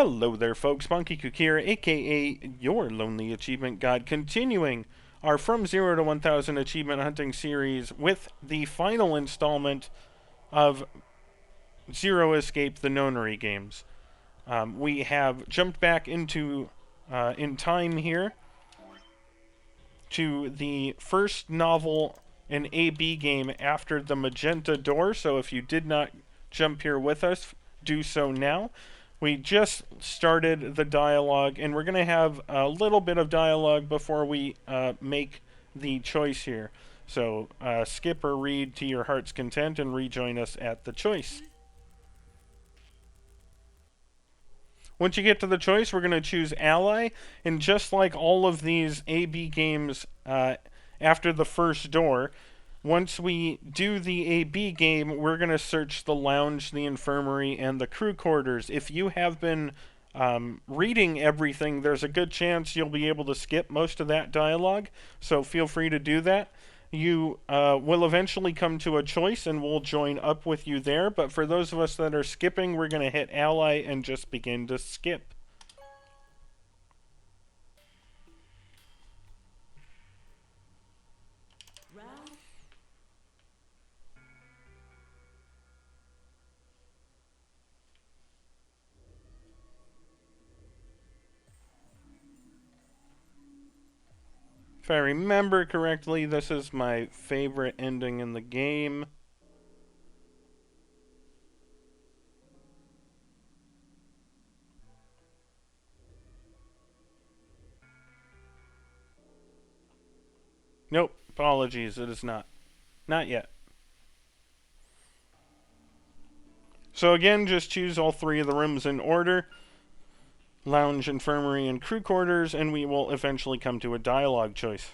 Hello there, folks. Monkey Cook here, aka your Lonely Achievement God, continuing our From 0 to 1000 Achievement Hunting series with the final installment of Zero Escape, the Nonary games. We have jumped back into, in time here, to the first novel and AB game after the Magenta Door, so if you did not jump here with us, do so now. We just started the dialogue, and we're going to have a little bit of dialogue before we make the choice here. So skip or read to your heart's content and rejoin us at the choice. Once you get to the choice, we're going to choose Ally, and just like all of these AB games after the first door, once we do the AB game, we're going to search the lounge, the infirmary, and the crew quarters. If you have been reading everything, there's a good chance you'll be able to skip most of that dialogue, so feel free to do that. You will eventually come to a choice, and we'll join up with you there, but for those of us that are skipping, we're going to hit Ally and just begin to skip. If I remember correctly, this is my favorite ending in the game. Nope, apologies, it is not. Not yet. So again, just choose all three of the rooms in order. Lounge, infirmary, and crew quarters, and we will eventually come to a dialogue choice.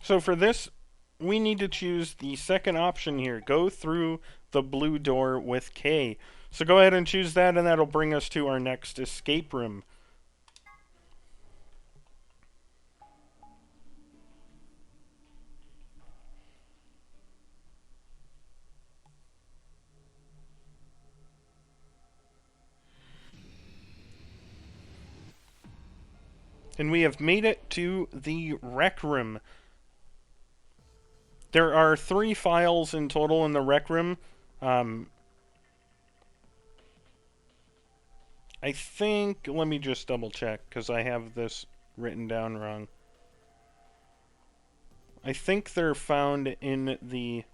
So for this, we need to choose the second option here. Go through the blue door with K. So go ahead and choose that, and that'll bring us to our next escape room. And we have made it to the rec room. There are 3 files in total in the rec room. I think, let me just double check, because I have this written down wrong. I think they're found in the...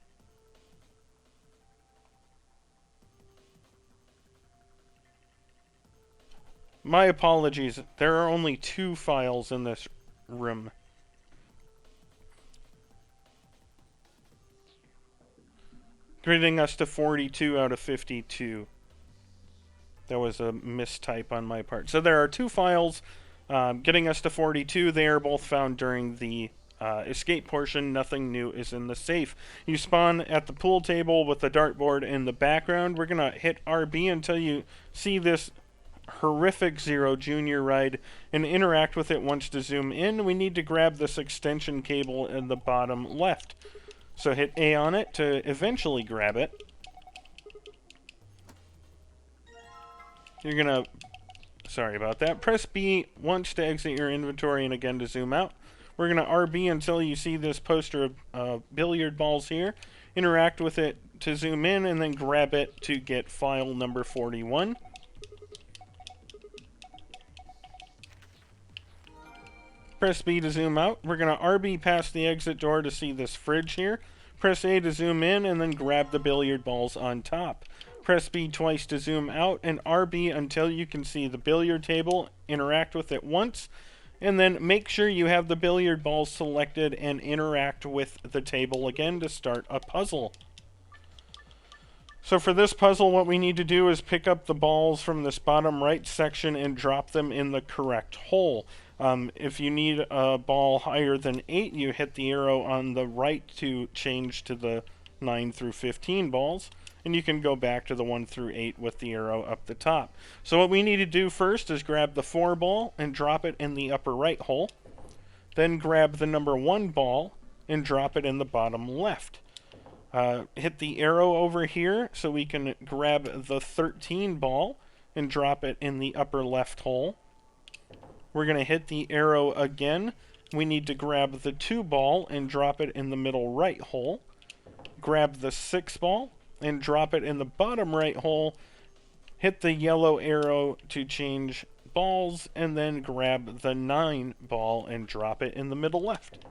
My apologies, there are only 2 files in this room. Grading us to 42 out of 52. That was a mistype on my part. So there are 2 files getting us to 42. They are both found during the escape portion. Nothing new is in the safe. You spawn at the pool table with the dartboard in the background. We're going to hit RB until you see this horrific Zero Junior ride and interact with it once to zoom in. We need to grab this extension cable in the bottom left. So hit A on it to eventually grab it. You're gonna, sorry about that, press B once to exit your inventory and again to zoom out. We're gonna RB until you see this poster of billiard balls here. Interact with it to zoom in and then grab it to get file number 41. Press B to zoom out. We're going to RB past the exit door to see this fridge here. Press A to zoom in and then grab the billiard balls on top. Press B twice to zoom out and RB until you can see the billiard table. Interact with it once And then make sure you have the billiard balls selected and interact with the table again to start a puzzle. So for this puzzle, what we need to do is pick up the balls from this bottom right section and drop them in the correct hole. If you need a ball higher than 8, you hit the arrow on the right to change to the 9 through 15 balls. And you can go back to the 1 through 8 with the arrow up the top. So what we need to do first is grab the 4 ball and drop it in the upper right hole. Then grab the number 1 ball and drop it in the bottom left. Hit the arrow over here so we can grab the 13 ball and drop it in the upper left hole. We're going to hit the arrow again. We need to grab the 2 ball and drop it in the middle right hole. Grab the 6 ball and drop it in the bottom right hole. Hit the yellow arrow to change balls, and then grab the 9 ball and drop it in the middle left.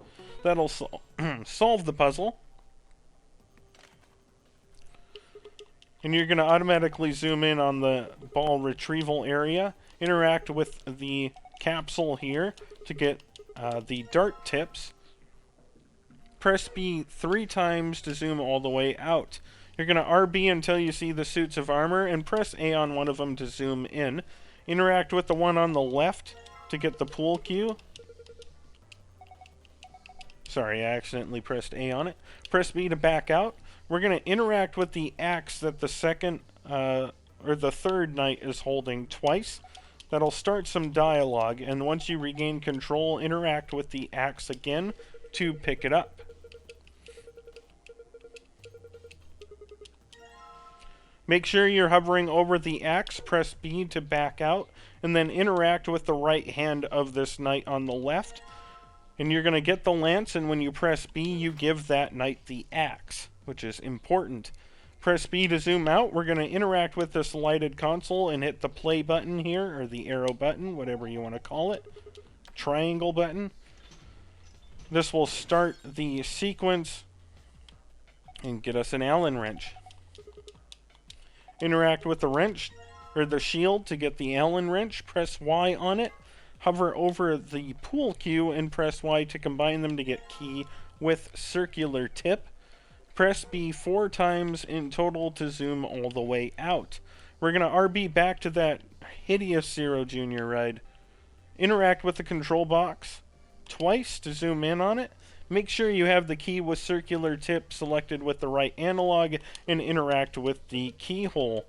That'll solve the puzzle. And you're going to automatically zoom in on the ball retrieval area, interact with the capsule here to get the dart tips. Press B 3 times to zoom all the way out. You're going to RB until you see the suits of armor, and press A on one of them to zoom in. Interact with the one on the left to get the pool cue. Sorry, I accidentally pressed A on it. Press B to back out. We're going to interact with the axe that the second or the third knight is holding twice. That'll start some dialogue, and once you regain control, interact with the axe again to pick it up. Make sure you're hovering over the axe, press B to back out, and then interact with the right hand of this knight on the left. And you're going to get the lance, and when you press B, you give that knight the axe, which is important. Press B to zoom out. We're going to interact with this lighted console and hit the play button here, or the arrow button, whatever you want to call it. Triangle button. This will start the sequence and get us an Allen wrench. Interact with the wrench, or the shield, to get the Allen wrench. Press Y on it. Hover over the pool cue and press Y to combine them to get key with circular tip. Press B 4 times in total to zoom all the way out. We're going to RB back to that hideous Zero Junior ride. Interact with the control box twice to zoom in on it. Make sure you have the key with circular tip selected with the right analog, and interact with the keyhole.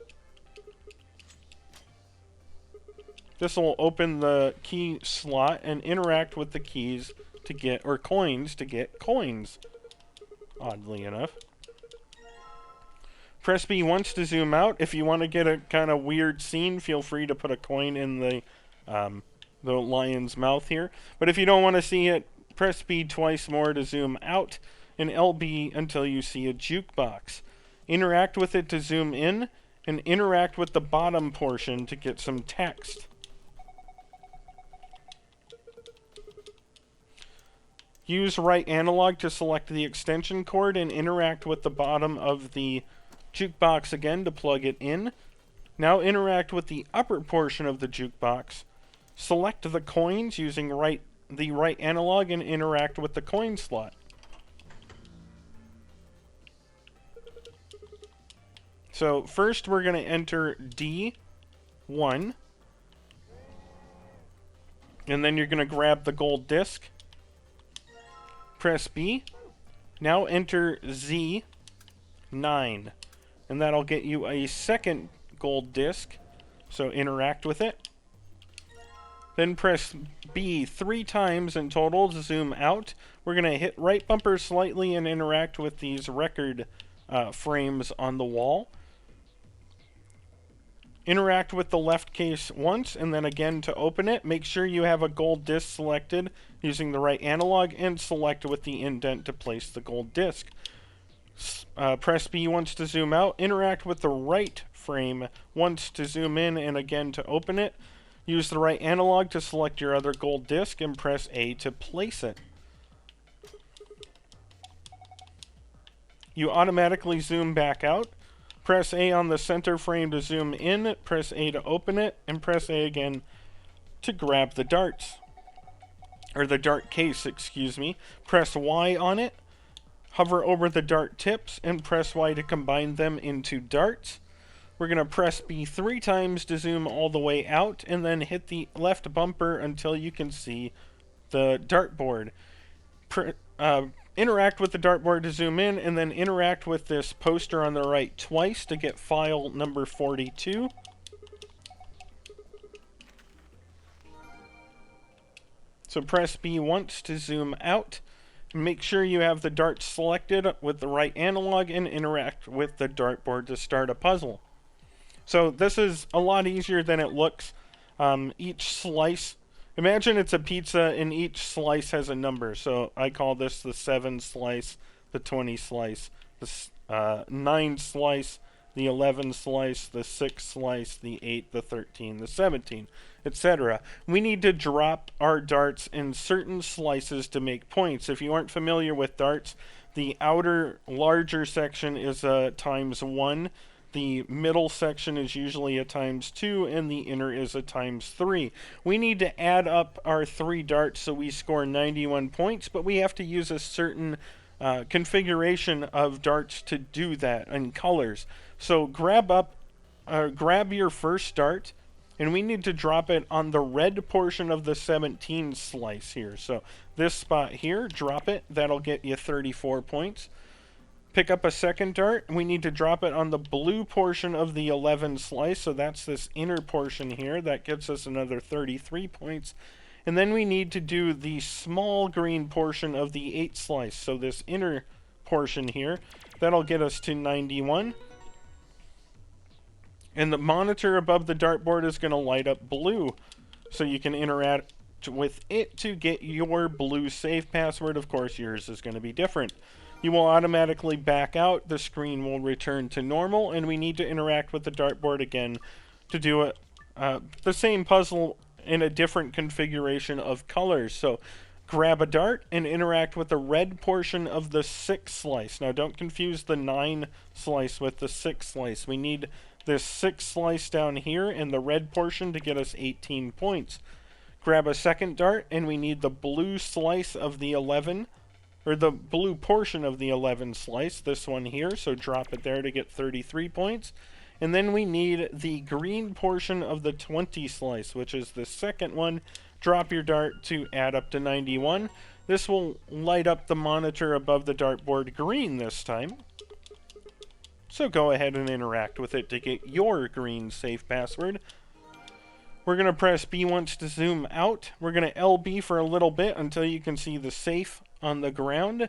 This will open the key slot and interact with the keys to get, or coins to get coins, oddly enough. Press B once to zoom out. If you want to get a kind of weird scene, feel free to put a coin in the lion's mouth here. But if you don't want to see it, press B twice more to zoom out, and LB until you see a jukebox. Interact with it to zoom in, and interact with the bottom portion to get some text. Use right analog to select the extension cord, and interact with the bottom of the jukebox again to plug it in. Now interact with the upper portion of the jukebox. Select the coins using the right analog and interact with the coin slot. So first we're going to enter D1, and then you're going to grab the gold disc. Press B. Now enter Z9, and that'll get you a second gold disc, so interact with it. Then press B 3 times in total to zoom out. We're going to hit right bumper slightly and interact with these record frames on the wall. Interact with the left case once, and then again to open it. Make sure you have a gold disc selected using the right analog, and select with the indent to place the gold disc. Press B once to zoom out. Interact with the right frame once to zoom in, and again to open it. Use the right analog to select your other gold disc, and press A to place it. You automatically zoom back out. Press A on the center frame to zoom in, press A to open it, and press A again to grab the darts. or the dart case, excuse me. Press Y on it, hover over the dart tips, and press Y to combine them into darts. We're going to press B 3 times to zoom all the way out, and then hit the left bumper until you can see the dartboard. Interact with the dartboard to zoom in, and then interact with this poster on the right twice to get file number 42. So press B once to zoom out. Make sure you have the dart selected with the right analog and interact with the dartboard to start a puzzle. So this is a lot easier than it looks. Each slice, imagine it's a pizza and each slice has a number. So I call this the 7 slice, the 20 slice, the 9 slice, the 11 slice, the 6 slice, the 8, the 13, the 17, etc. We need to drop our darts in certain slices to make points. If you aren't familiar with darts, the outer larger section is a ×1. The middle section is usually a ×2, and the inner is a ×3. We need to add up our 3 darts so we score 91 points, but we have to use a certain configuration of darts to do that, and colors. So grab your first dart, and we need to drop it on the red portion of the 17 slice here. So this spot here, drop it. That'll get you 34 points. Pick up a second dart. We need to drop it on the blue portion of the 11 slice. So that's this inner portion here. That gets us another 33 points. And then we need to do the small green portion of the 8 slice. So this inner portion here. That'll get us to 91. And the monitor above the dartboard is going to light up blue. So you can interact with it to get your blue safe password. Of course, yours is going to be different. You will automatically back out, the screen will return to normal, and we need to interact with the dartboard again to do the same puzzle in a different configuration of colors. So grab a dart and interact with the red portion of the 6 slice. Now don't confuse the 9 slice with the 6 slice. We need this 6 slice down here and the red portion to get us 18 points. Grab a second dart, and we need the blue slice of the 11, or the blue portion of the 11 slice, this one here, so drop it there to get 33 points. And then we need the green portion of the 20 slice, which is the second one. Drop your dart to add up to 91. This will light up the monitor above the dartboard green this time. So go ahead and interact with it to get your green safe password. We're going to press B once to zoom out. We're going to LB for a little bit until you can see the safe on the ground.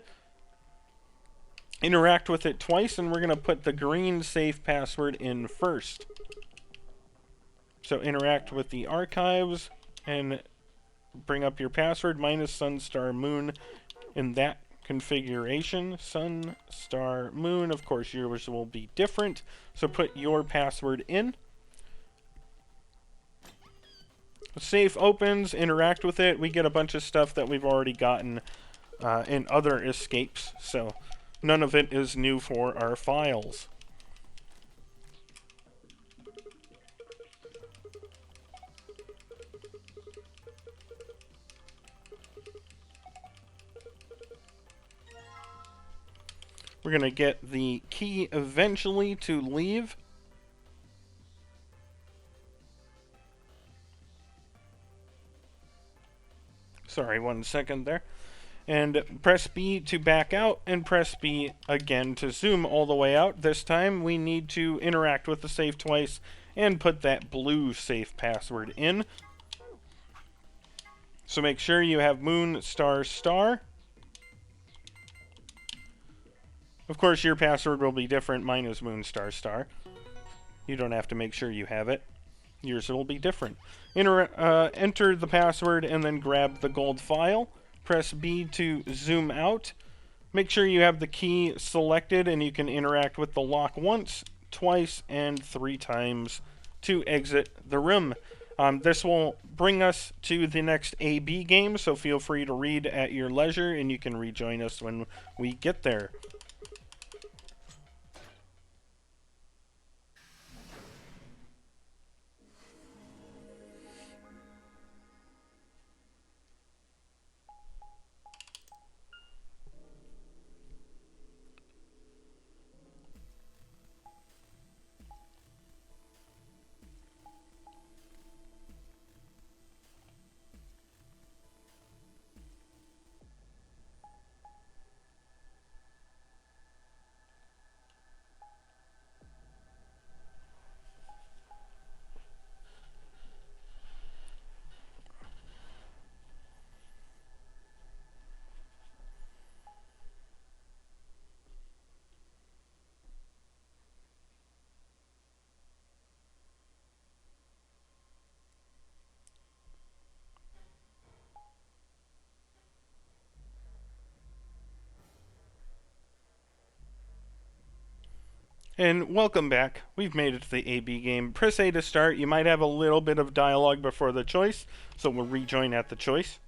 Interact with it twice, and we're going to put the green safe password in first. So interact with the archives and bring up your password minus sun, star, moon in that configuration. Sun, star, moon. Of course, yours will be different. So put your password in. The safe opens, interact with it. We get a bunch of stuff that we've already gotten in other escapes, so none of it is new for our files. We're going to get the key eventually to leave. Sorry, 1 second there. And press B to back out, and press B again to zoom all the way out. This time we need to interact with the safe twice and put that blue safe password in. So make sure you have moon, star, star. Of course, your password will be different. Mine is moon, star, star. You don't have to make sure you have it. Yours will be different. Enter the password and then grab the gold file. Press B to zoom out. Make sure you have the key selected, and you can interact with the lock once, twice, and 3 times to exit the room. This will bring us to the next AB game, so feel free to read at your leisure, and you can rejoin us when we get there. And welcome back. We've made it to the AB game. Press A to start. You might have a little bit of dialogue before the choice, so we'll rejoin at the choice.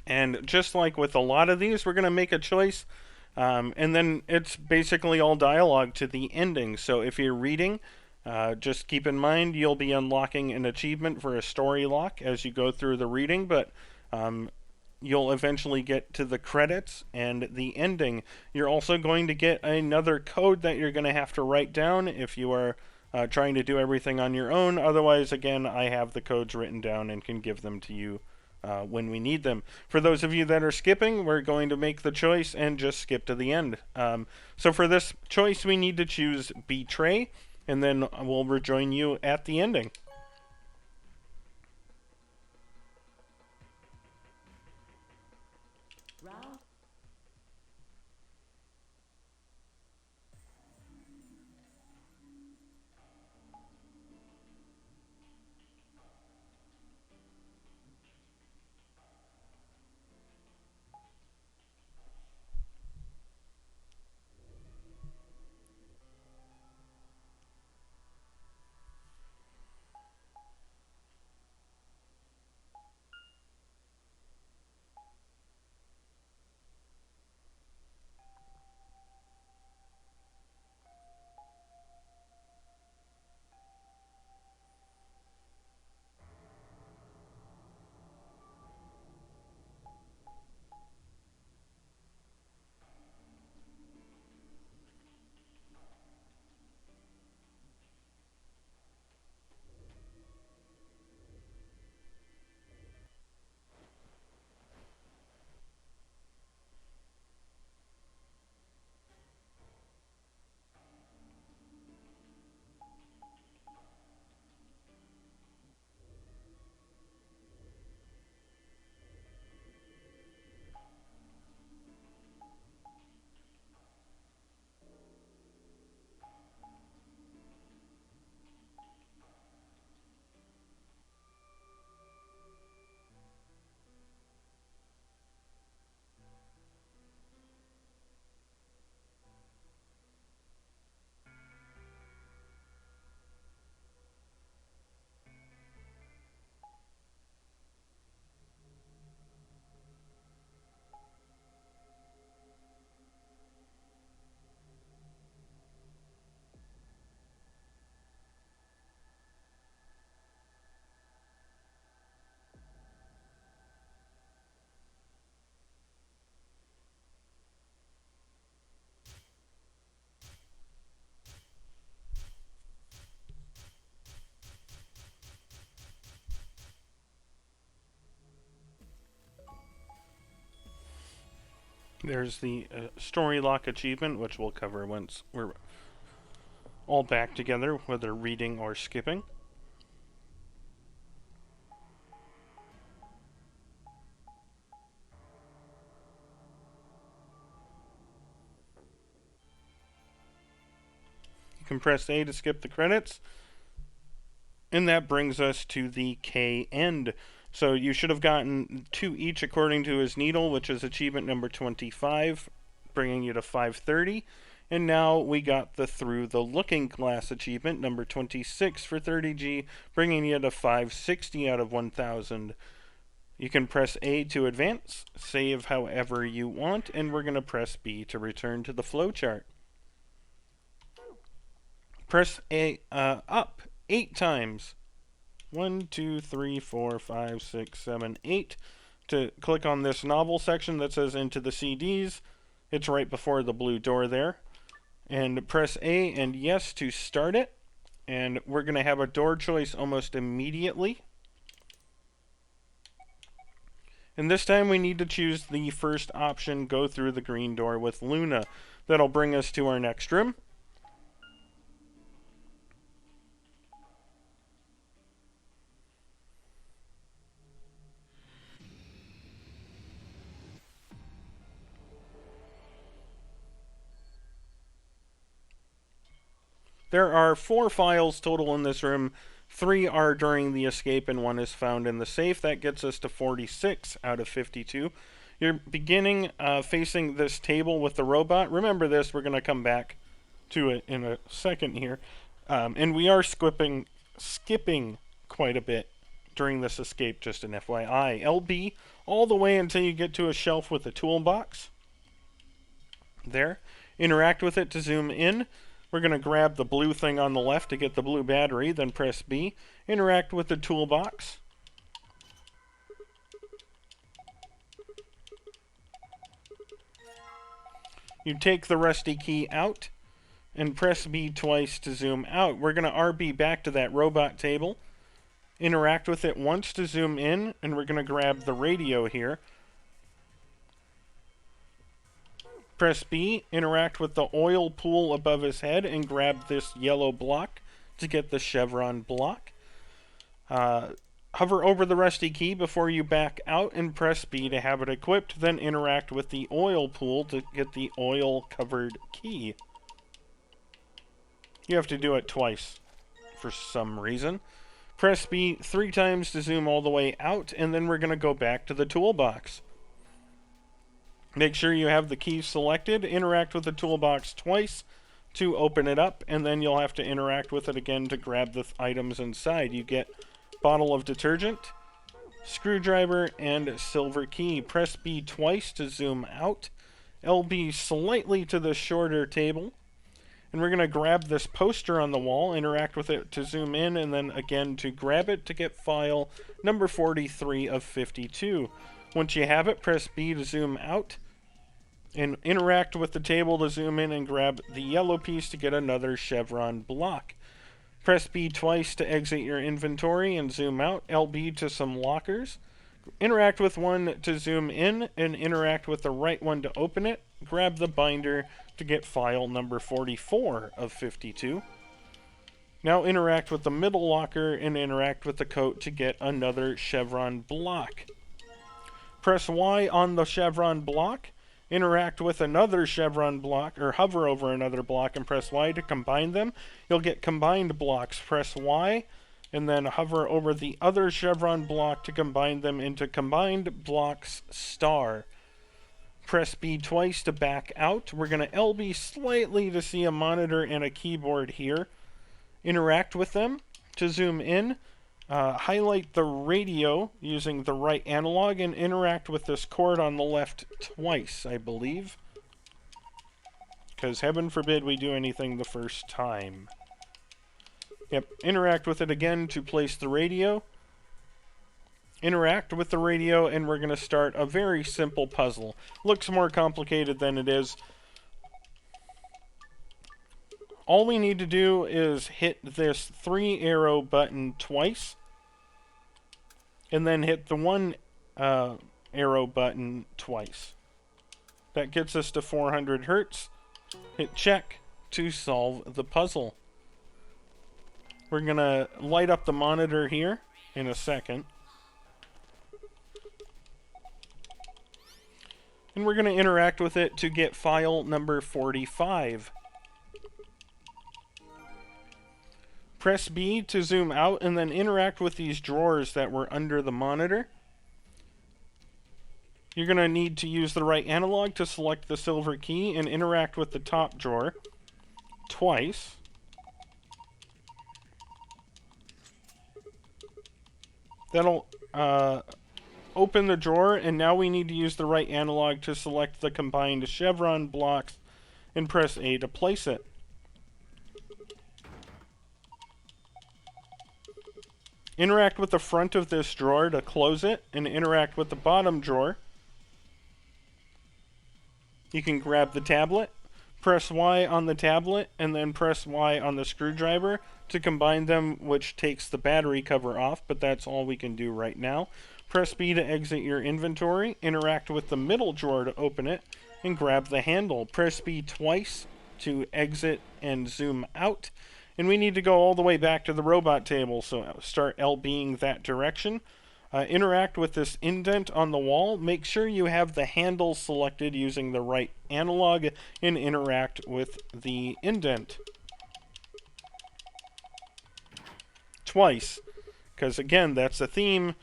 And just like with a lot of these, we're going to make a choice, and then it's basically all dialogue to the ending. So if you're reading, just keep in mind you'll be unlocking an achievement for a story lock as you go through the reading, but you'll eventually get to the credits and the ending. You're also going to get another code that you're going to have to write down if you are trying to do everything on your own. Otherwise, again, I have the codes written down and can give them to you when we need them. For those of you that are skipping, we're going to make the choice and just skip to the end. So for this choice, we need to choose Betray, and then we'll rejoin you at the ending. There's the story lock achievement, which we'll cover once we're all back together, whether reading or skipping. You can press A to skip the credits, and that brings us to the K end. So you should have gotten 2 each according to his needle, which is achievement number 25, bringing you to 530. And now we got the Through the Looking Glass achievement, number 26 for 30G, bringing you to 560 out of 1000. You can press A to advance, save however you want, and we're going to press B to return to the flowchart. Press A up 8 times. 1, 2, 3, 4, 5, 6, 7, 8 to click on this novel section that says Into the CDs. It's right before the blue door there. And press A and yes to start it. And we're going to have a door choice almost immediately. And this time we need to choose the first option, Go Through the Green Door with Luna. That'll bring us to our next room. There are 4 files total in this room. 3 are during the escape and 1 is found in the safe. That gets us to 46 out of 52. You're beginning facing this table with the robot. Remember this, we're going to come back to it in a second here. And we are skipping quite a bit during this escape, just an FYI. LB all the way until you get to a shelf with a toolbox. There. Interact with it to zoom in. We're going to grab the blue thing on the left to get the blue battery, then press B. Interact with the toolbox. You take the rusty key out and press B twice to zoom out. We're going to RB back to that robot table. Interact with it once to zoom in, and we're going to grab the radio here. Press B, interact with the oil pool above his head, and grab this yellow block to get the chevron block. Hover over the rusty key before you back out and press B to have it equipped, then interact with the oil pool to get the oil-covered key. You have to do it twice for some reason. Press B 3 times to zoom all the way out, and then we're going to go back to the toolbox. Make sure you have the keys selected. Interact with the toolbox twice to open it up, and then you'll have to interact with it again to grab the items inside. You get bottle of detergent, screwdriver, and silver key. Press B twice to zoom out. LB slightly to the shorter table. And we're going to grab this poster on the wall, interact with it to zoom in, and then again to grab it to get file number 43 of 52. Once you have it, press B to zoom out, and interact with the table to zoom in and grab the yellow piece to get another chevron block. Press B twice to exit your inventory and zoom out. LB to some lockers. Interact with one to zoom in, and interact with the right one to open it. Grab the binder to get file number 44 of 52. Now interact with the middle locker and interact with the coat to get another chevron block. Press Y on the chevron block, interact with another chevron block, or hover over another block and press Y to combine them. You'll get combined blocks. Press Y and then hover over the other chevron block to combine them into combined blocks star. Press B twice to back out. We're going to LB slightly to see a monitor and a keyboard here. Interact with them to zoom in. Highlight the radio using the right analog and interact with this cord on the left twice, I believe. Because heaven forbid we do anything the first time. Yep, interact with it again to place the radio. Interact with the radio, and we're going to start a very simple puzzle. Looks more complicated than it is. All we need to do is hit this 3-arrow button twice, and then hit the 1 arrow button twice. That gets us to 400 Hertz. Hit check to solve the puzzle. We're going to light up the monitor here in a second. And we're going to interact with it to get file number 45. Press B to zoom out and then interact with these drawers that were under the monitor. You're going to need to use the right analog to select the silver key and interact with the top drawer twice. That'll open the drawer, and now we need to use the right analog to select the combined chevron blocks and press A to place it. Interact with the front of this drawer to close it, and interact with the bottom drawer. You can grab the tablet, press Y on the tablet, and then press Y on the screwdriver to combine them, which takes the battery cover off, but that's all we can do right now. Press B to exit your inventory, interact with the middle drawer to open it, and grab the handle. Press B twice to exit and zoom out. And we need to go all the way back to the robot table, so start LBing that direction. Interact with this indent on the wall. Make sure you have the handle selected using the right analog and interact with the indent. twice. Because again, that's a theme.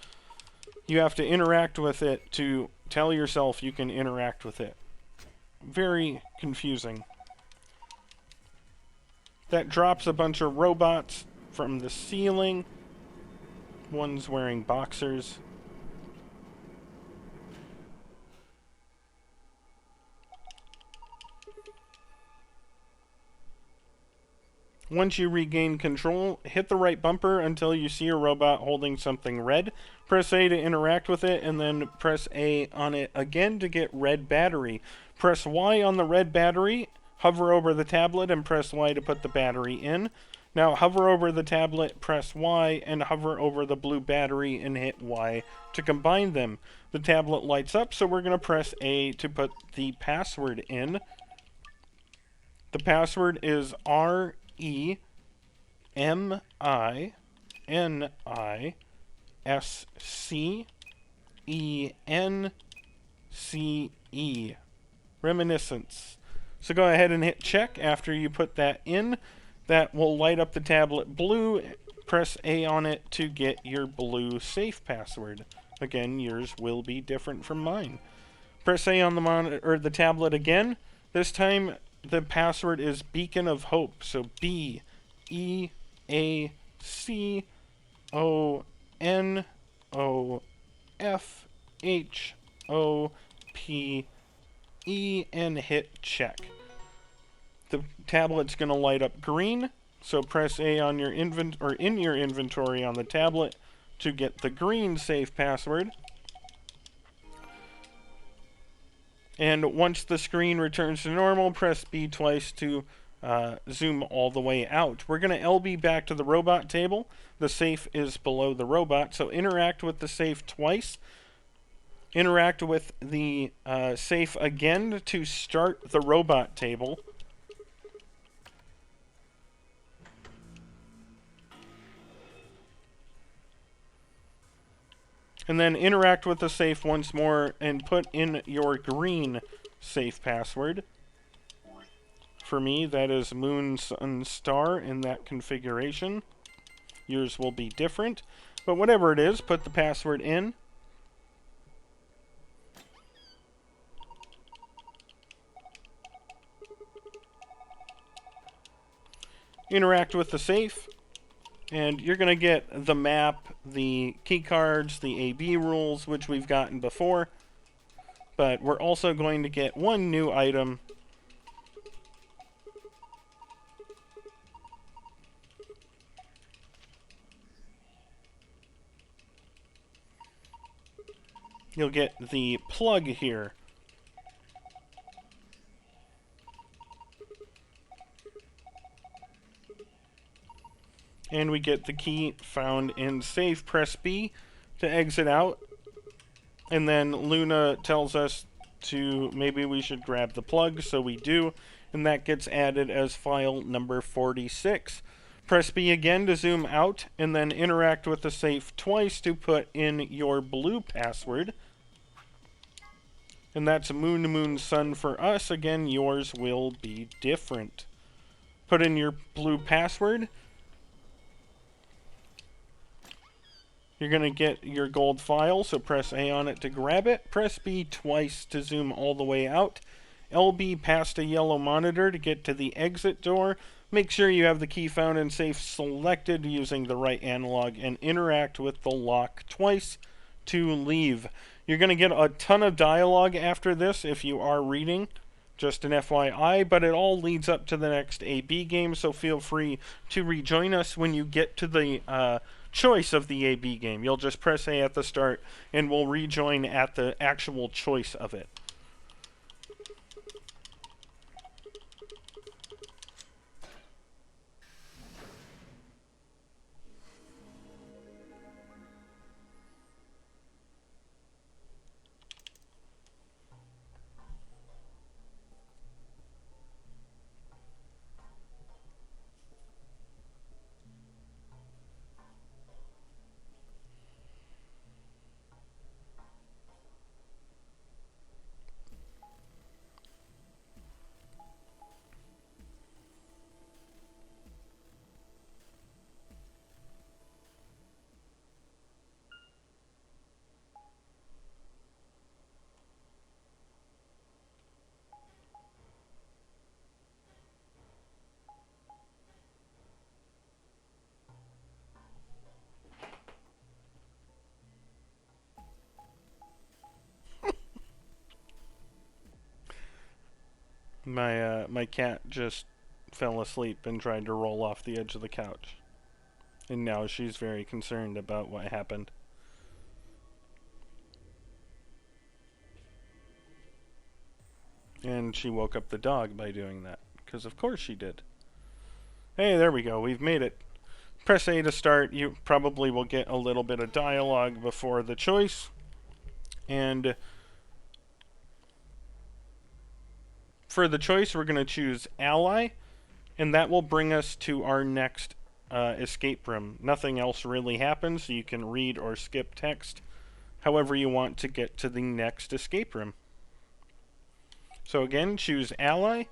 You have to interact with it to tell yourself you can interact with it. Very confusing. That drops a bunch of robots from the ceiling. One's wearing boxers. Once you regain control, hit the right bumper until you see a robot holding something red. Press A to interact with it, and then press A on it again to get red battery. Press Y on the red battery, hover over the tablet, and press Y to put the battery in. Now hover over the tablet, press Y, and hover over the blue battery and hit Y to combine them. The tablet lights up, so we're going to press A to put the password in. The password is REMINISCENCE. Reminiscence. So go ahead and hit check after you put that in. That will light up the tablet blue. Press A on it to get your blue safe password. Again, yours will be different from mine. Press A on the monitor or the tablet again. This time the password is Beacon of Hope. So BEACONOFHOPE and hit check. The tablet's going to light up green, so press A on your in your inventory on the tablet to get the green safe password. And once the screen returns to normal, press B twice to zoom all the way out. We're going to LB back to the robot table. The safe is below the robot, so interact with the safe twice. Interact with the safe again to start the robot table. And then interact with the safe once more and put in your green safe password. For me, that is Moon, Sun, Star in that configuration. Yours will be different. But whatever it is, put the password in. Interact with the safe. And you're going to get the map, the key cards, the AB rules, which we've gotten before. But we're also going to get one new item. You'll get the plug here. And we get the key found in safe. Press B to exit out. And then Luna tells us to maybe we should grab the plug, so we do. And that gets added as file number 46. Press B again to zoom out, and then interact with the safe twice to put in your blue password. And that's Moon, Moon, Sun for us. Again, yours will be different. Put in your blue password. You're going to get your gold file, so press A on it to grab it. Press B twice to zoom all the way out. LB past a yellow monitor to get to the exit door. Make sure you have the key found in safe selected using the right analog, and interact with the lock twice to leave. You're going to get a ton of dialogue after this if you are reading. Just an FYI, but it all leads up to the next AB game, so feel free to rejoin us when you get to the choice of the AB game. You'll just press A at the start, and we'll rejoin at the actual choice of it. My cat just fell asleep and tried to roll off the edge of the couch. And now she's very concerned about what happened. And she woke up the dog by doing that, because of course she did. Hey, there we go. We've made it. Press A to start. You probably will get a little bit of dialogue before the choice. And for the choice, we're going to choose Ally, and that will bring us to our next escape room. Nothing else really happens, so you can read or skip text however you want to get to the next escape room. So again, choose Ally.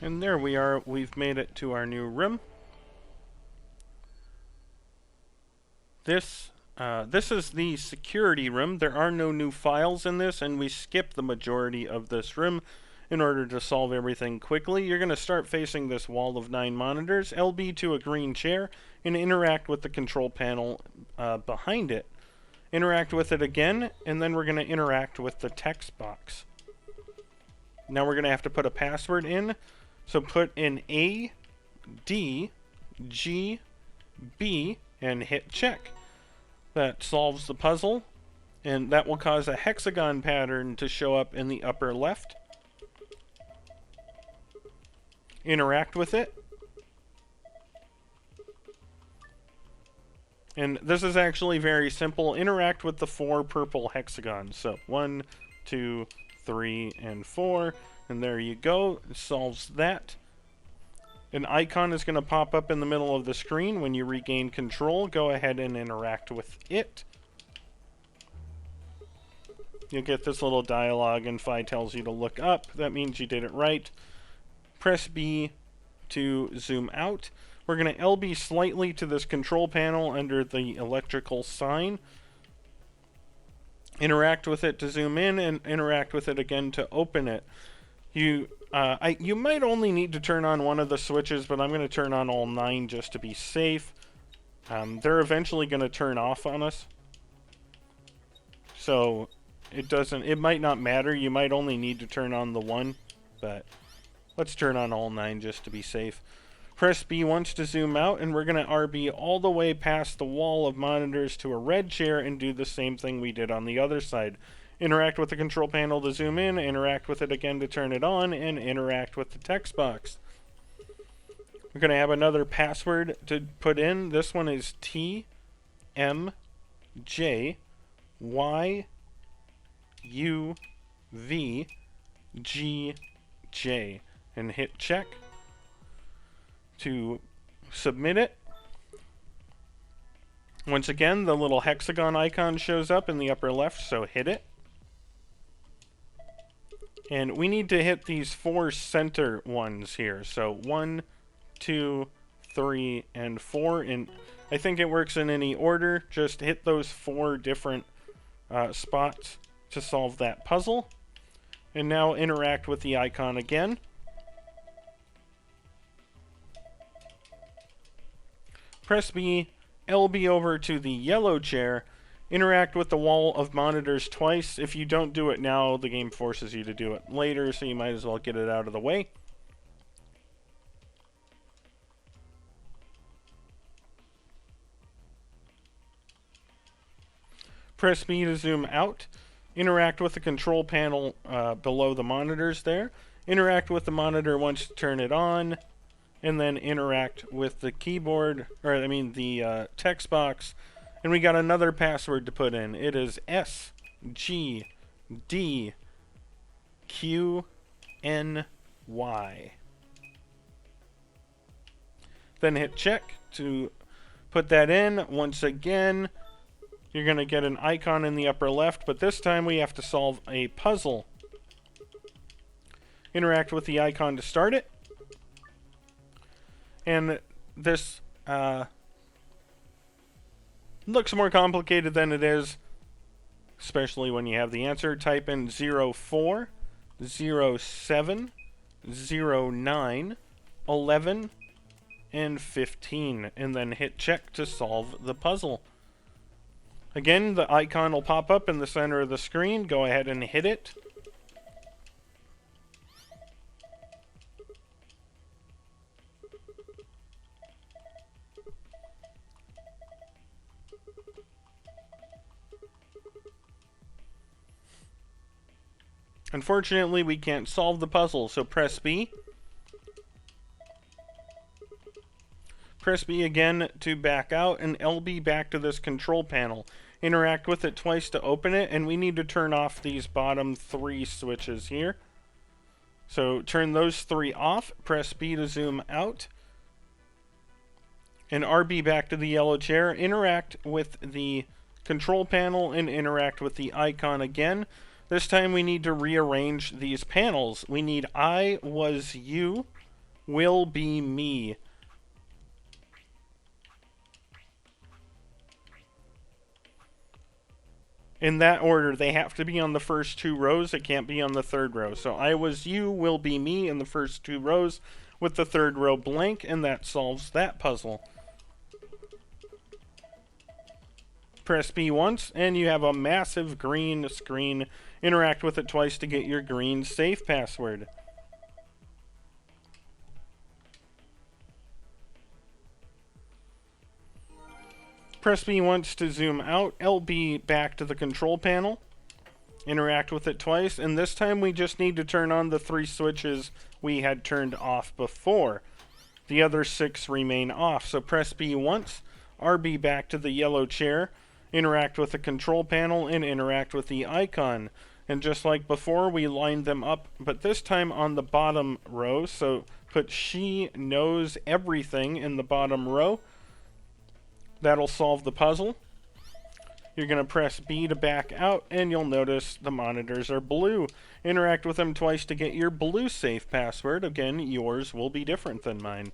And there we are. We've made it to our new room. This is the security room. There are no new files in this, and we skip the majority of this room in order to solve everything quickly. You're going to start facing this wall of 9 monitors, LB to a green chair, and interact with the control panel behind it. Interact with it again, and then we're going to interact with the text box. Now we're going to have to put a password in. So put in A, D, G, B, and hit check. That solves the puzzle, and that will cause a hexagon pattern to show up in the upper left. Interact with it. And this is actually very simple. Interact with the 4 purple hexagons. So 1, 2, 3, and 4. And there you go. It solves that. An icon is going to pop up in the middle of the screen. When you regain control, go ahead and interact with it. You'll get this little dialogue, and Phi tells you to look up. That means you did it right. Press B to zoom out. We're going to LB slightly to this control panel under the electrical sign. Interact with it to zoom in, and interact with it again to open it. You might only need to turn on one of the switches, but I'm going to turn on all 9 just to be safe. They're eventually going to turn off on us. So it might not matter. You might only need to turn on the 1, but let's turn on all 9 just to be safe. Press B once to zoom out, and we're going to RB all the way past the wall of monitors to a red chair and do the same thing we did on the other side. Interact with the control panel to zoom in, interact with it again to turn it on, and interact with the text box. We're going to have another password to put in. This one is TMJYUV, GJ, and hit check. to submit it. Once again, the little hexagon icon shows up in the upper left, so hit it. And we need to hit these 4 center ones here. So 1, 2, 3, and 4. And I think it works in any order. Just hit those 4 different spots to solve that puzzle. And now interact with the icon again. Press B, LB over to the yellow chair. Interact with the wall of monitors twice. If you don't do it now, the game forces you to do it later, so you might as well get it out of the way. Press B to zoom out. Interact with the control panel below the monitors there. Interact with the monitor once to turn it on. And then interact with the keyboard, or I mean the text box. And we got another password to put in. It is SGDQNY. Then hit check to put that in. Once again, you're going to get an icon in the upper left, but this time we have to solve a puzzle. Interact with the icon to start it. And this looks more complicated than it is, especially when you have the answer. Type in 04, 07, 09, 11, and 15, and then hit check to solve the puzzle. Again, the icon will pop up in the center of the screen. Go ahead and hit it. Unfortunately, we can't solve the puzzle, so press B. Press B again to back out, and LB back to this control panel. Interact with it twice to open it, and we need to turn off these bottom 3 switches here. So turn those 3 off, press B to zoom out, and RB back to the yellow chair. Interact with the control panel and interact with the icon again. This time we need to rearrange these panels. We need I was you, will be me. In that order, they have to be on the first 2 rows. It can't be on the 3rd row. So I was you, will be me in the first 2 rows with the 3rd row blank, and that solves that puzzle. Press B once, and you have a massive green screen. Interact with it twice to get your green safe password. Press B once to zoom out, LB back to the control panel. Interact with it twice, and this time we just need to turn on the 3 switches we had turned off before. The other 6 remain off, so press B once, RB back to the yellow chair, interact with the control panel, and interact with the icon. And just like before, we lined them up, but this time on the bottom row. So put she knows everything in the bottom row. That'll solve the puzzle. You're going to press B to back out, and you'll notice the monitors are blue. Interact with them twice to get your blue safe password. Again, yours will be different than mine.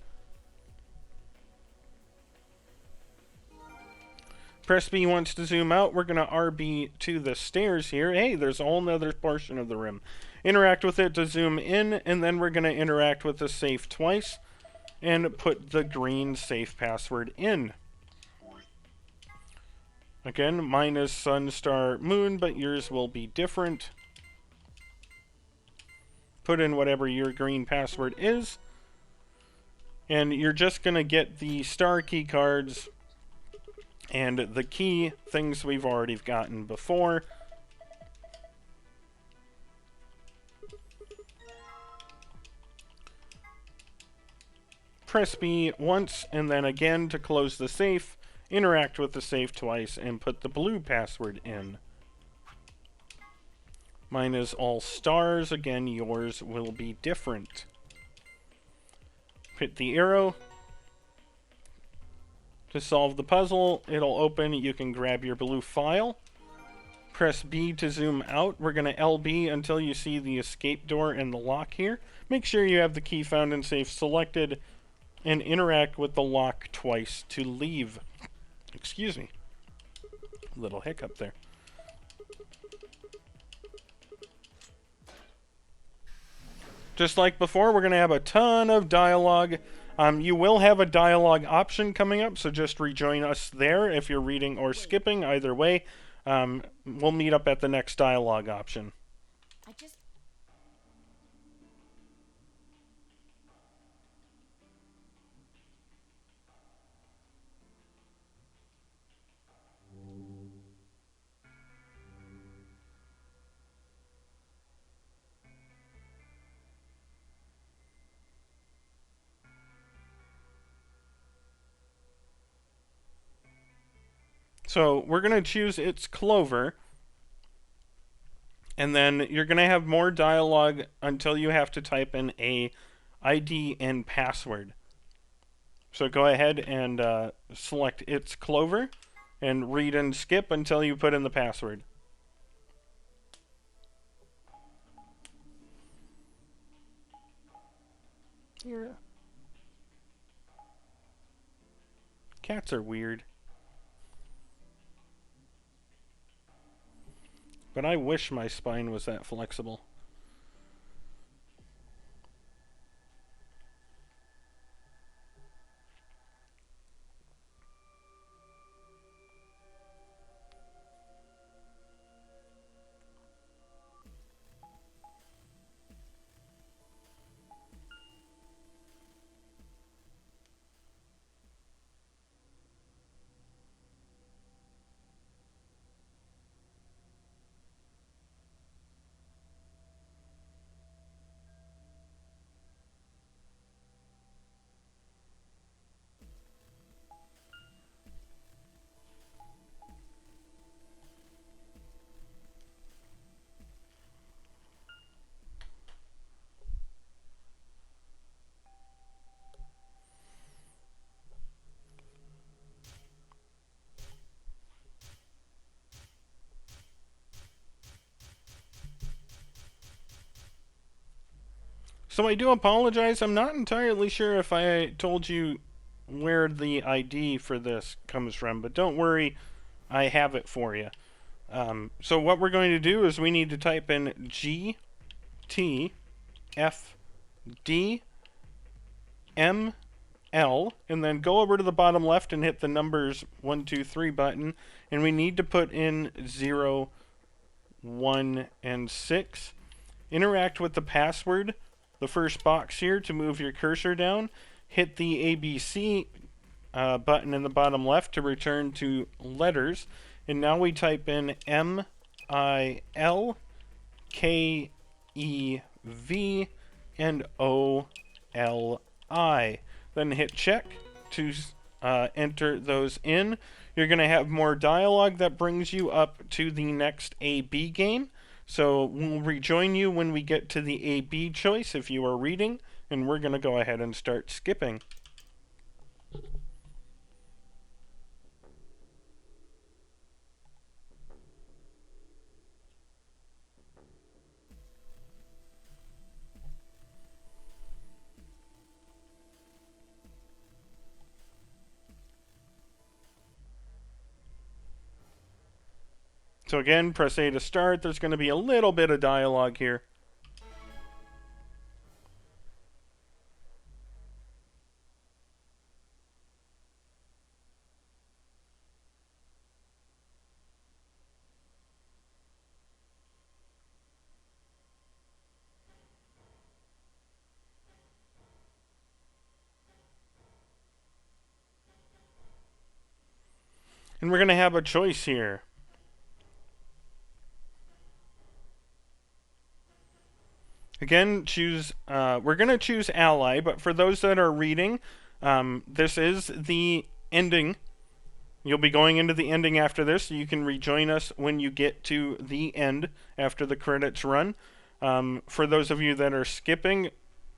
Press B once to zoom out. We're going to RB to the stairs here. Hey, there's a whole nother portion of the room. Interact with it to zoom in, and then we're going to interact with the safe twice and put the green safe password in. Again, mine is sun, star, moon, but yours will be different. Put in whatever your green password is. And you're just going to get the star key cards and the key things we've already gotten before. Press B once and then again to close the safe. Interact with the safe twice and put the blue password in. Mine is all stars. Again, yours will be different. Hit the arrow To solve the puzzle, it'll open. You can grab your blue file. Press B to zoom out. We're going to LB until you see the escape door and the lock here. Make sure you have the key found and safe selected, and interact with the lock twice to leave. Excuse me. Little hiccup there. Just like before, we're going to have a ton of dialogue. You will have a dialogue option coming up, so just rejoin us there if you're reading or skipping. Either way, we'll meet up at the next dialogue option. So we're going to choose It's Clover, and then you're going to have more dialogue until you have to type in a ID and password. So go ahead and select It's Clover and read and skip until you put in the password. Here. Cats are weird. But I wish my spine was that flexible. So I do apologize. I'm not entirely sure if I told you where the ID for this comes from, but don't worry, I have it for you. So what we're going to do is we need to type in G, T, F, D, M, L, and then go over to the bottom left and hit the numbers 1, 2, 3 button, and we need to put in 0, 1, and 6. Interact with the password, the first box here, to move your cursor down. Hit the ABC button in the bottom left to return to letters. And now we type in M-I-L-K-E-V and O-L-I. Then hit check to enter those in. You're going to have more dialogue that brings you up to the next A-B game. So we'll rejoin you when we get to the A-B choice if you are reading, and we're going to go ahead and start skipping. So again, press A to start. There's going to be a little bit of dialogue here. And we're going to have a choice here. Again, choose. We're going to choose ally, but for those that are reading, this is the ending. You'll be going into the ending after this, so you can rejoin us when you get to the end after the credits run. For those of you that are skipping,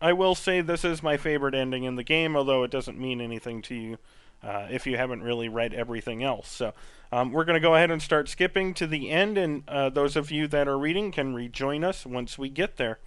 I will say this is my favorite ending in the game, although it doesn't mean anything to you if you haven't really read everything else. So we're going to go ahead and start skipping to the end, and those of you that are reading can rejoin us once we get there.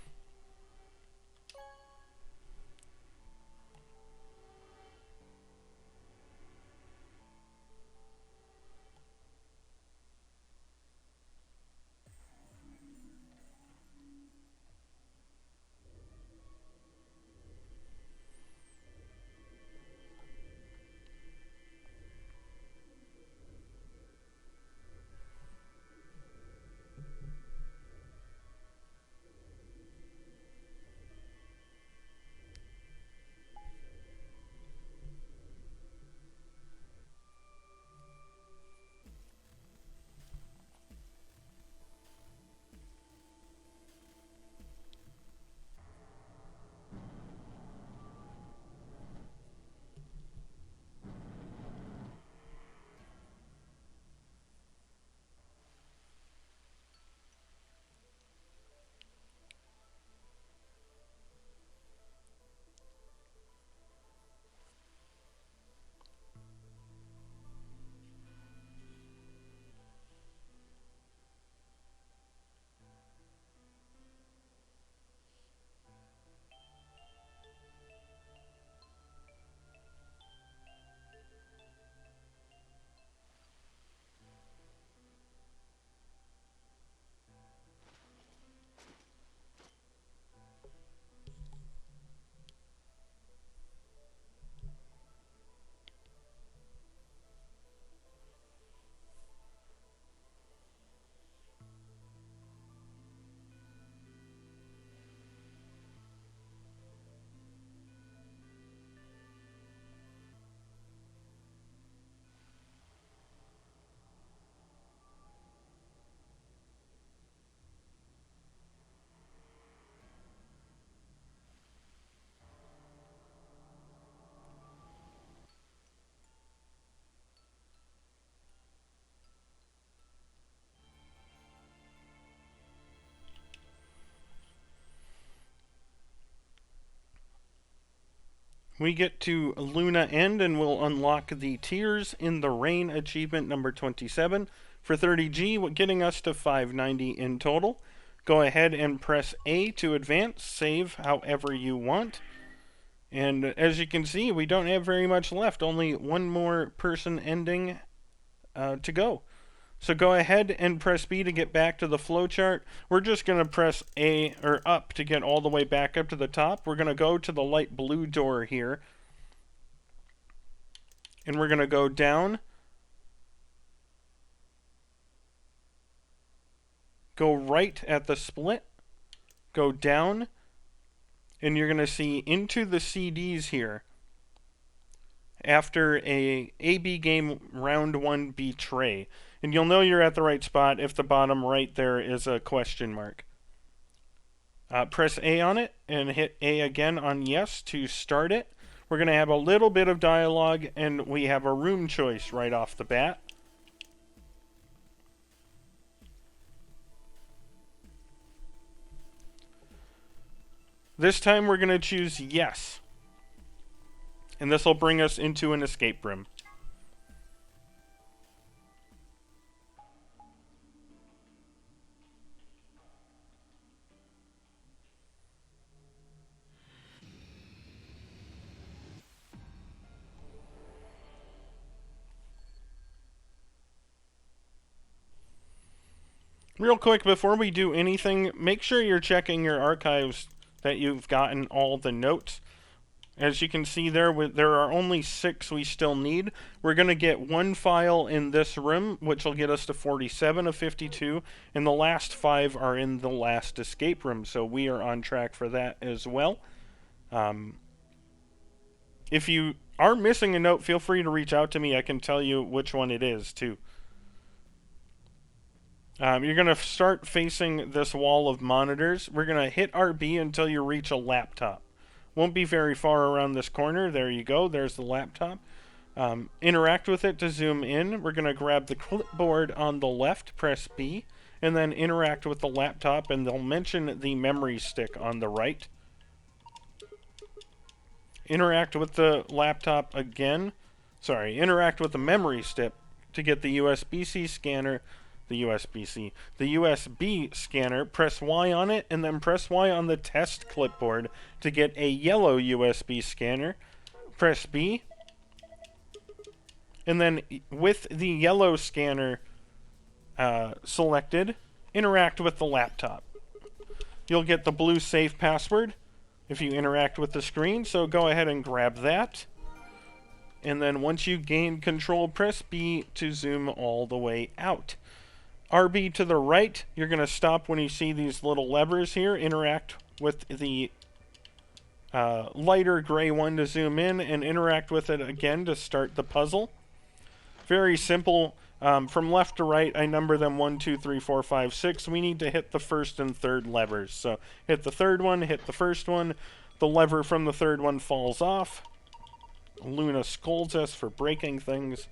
We get to Luna End and we'll unlock the Tears in the Rain achievement number 27 for 30G, getting us to 590 in total. Go ahead and press A to advance, save however you want. And as you can see, we don't have very much left, only one more person ending to go. So go ahead and press B to get back to the flowchart. We're just going to press A or up to get all the way back up to the top. We're going to go to the light blue door here. And we're going to go down. Go right at the split. Go down. And you're going to see into the CDs here. After a AB game round 1 Betray. And you'll know you're at the right spot if the bottom right there is a question mark. Press A on it and hit A again on yes to start it. We're going to have a little bit of dialogue and we have a room choice right off the bat. This time we're going to choose yes. And this will bring us into an escape room. Real quick, before we do anything, make sure you're checking your archives that you've gotten all the notes. As you can see there are only 6 we still need. We're going to get 1 file in this room, which will get us to 47 of 52, and the last 5 are in the last escape room, so we are on track for that as well. If you are missing a note, feel free to reach out to me. I can tell you which one it is, too. You're going to start facing this wall of monitors. We're going to hit RB until you reach a laptop. Won't be very far around this corner. There you go. There's the laptop. Interact with it to zoom in. We're going to grab the clipboard on the left, press B, and then interact with the laptop, and they'll mention the memory stick on the right. Interact with the laptop again. interact with the memory stick to get the USB-C scanner, the USB scanner, press Y on it, and then press Y on the test clipboard to get a yellow USB scanner. Press B, and then with the yellow scanner selected, interact with the laptop. You'll get the blue safe password if you interact with the screen, so go ahead and grab that. And then once you gain control, press B to zoom all the way out. RB to the right, you're going to stop when you see these little levers here. Interact with the lighter gray one to zoom in, and interact with it again to start the puzzle. Very simple. From left to right, I number them 1, 2, 3, 4, 5, 6. We need to hit the first and third levers. So hit the third one, hit the first one. The lever from the third one falls off. Luna scolds us for breaking things.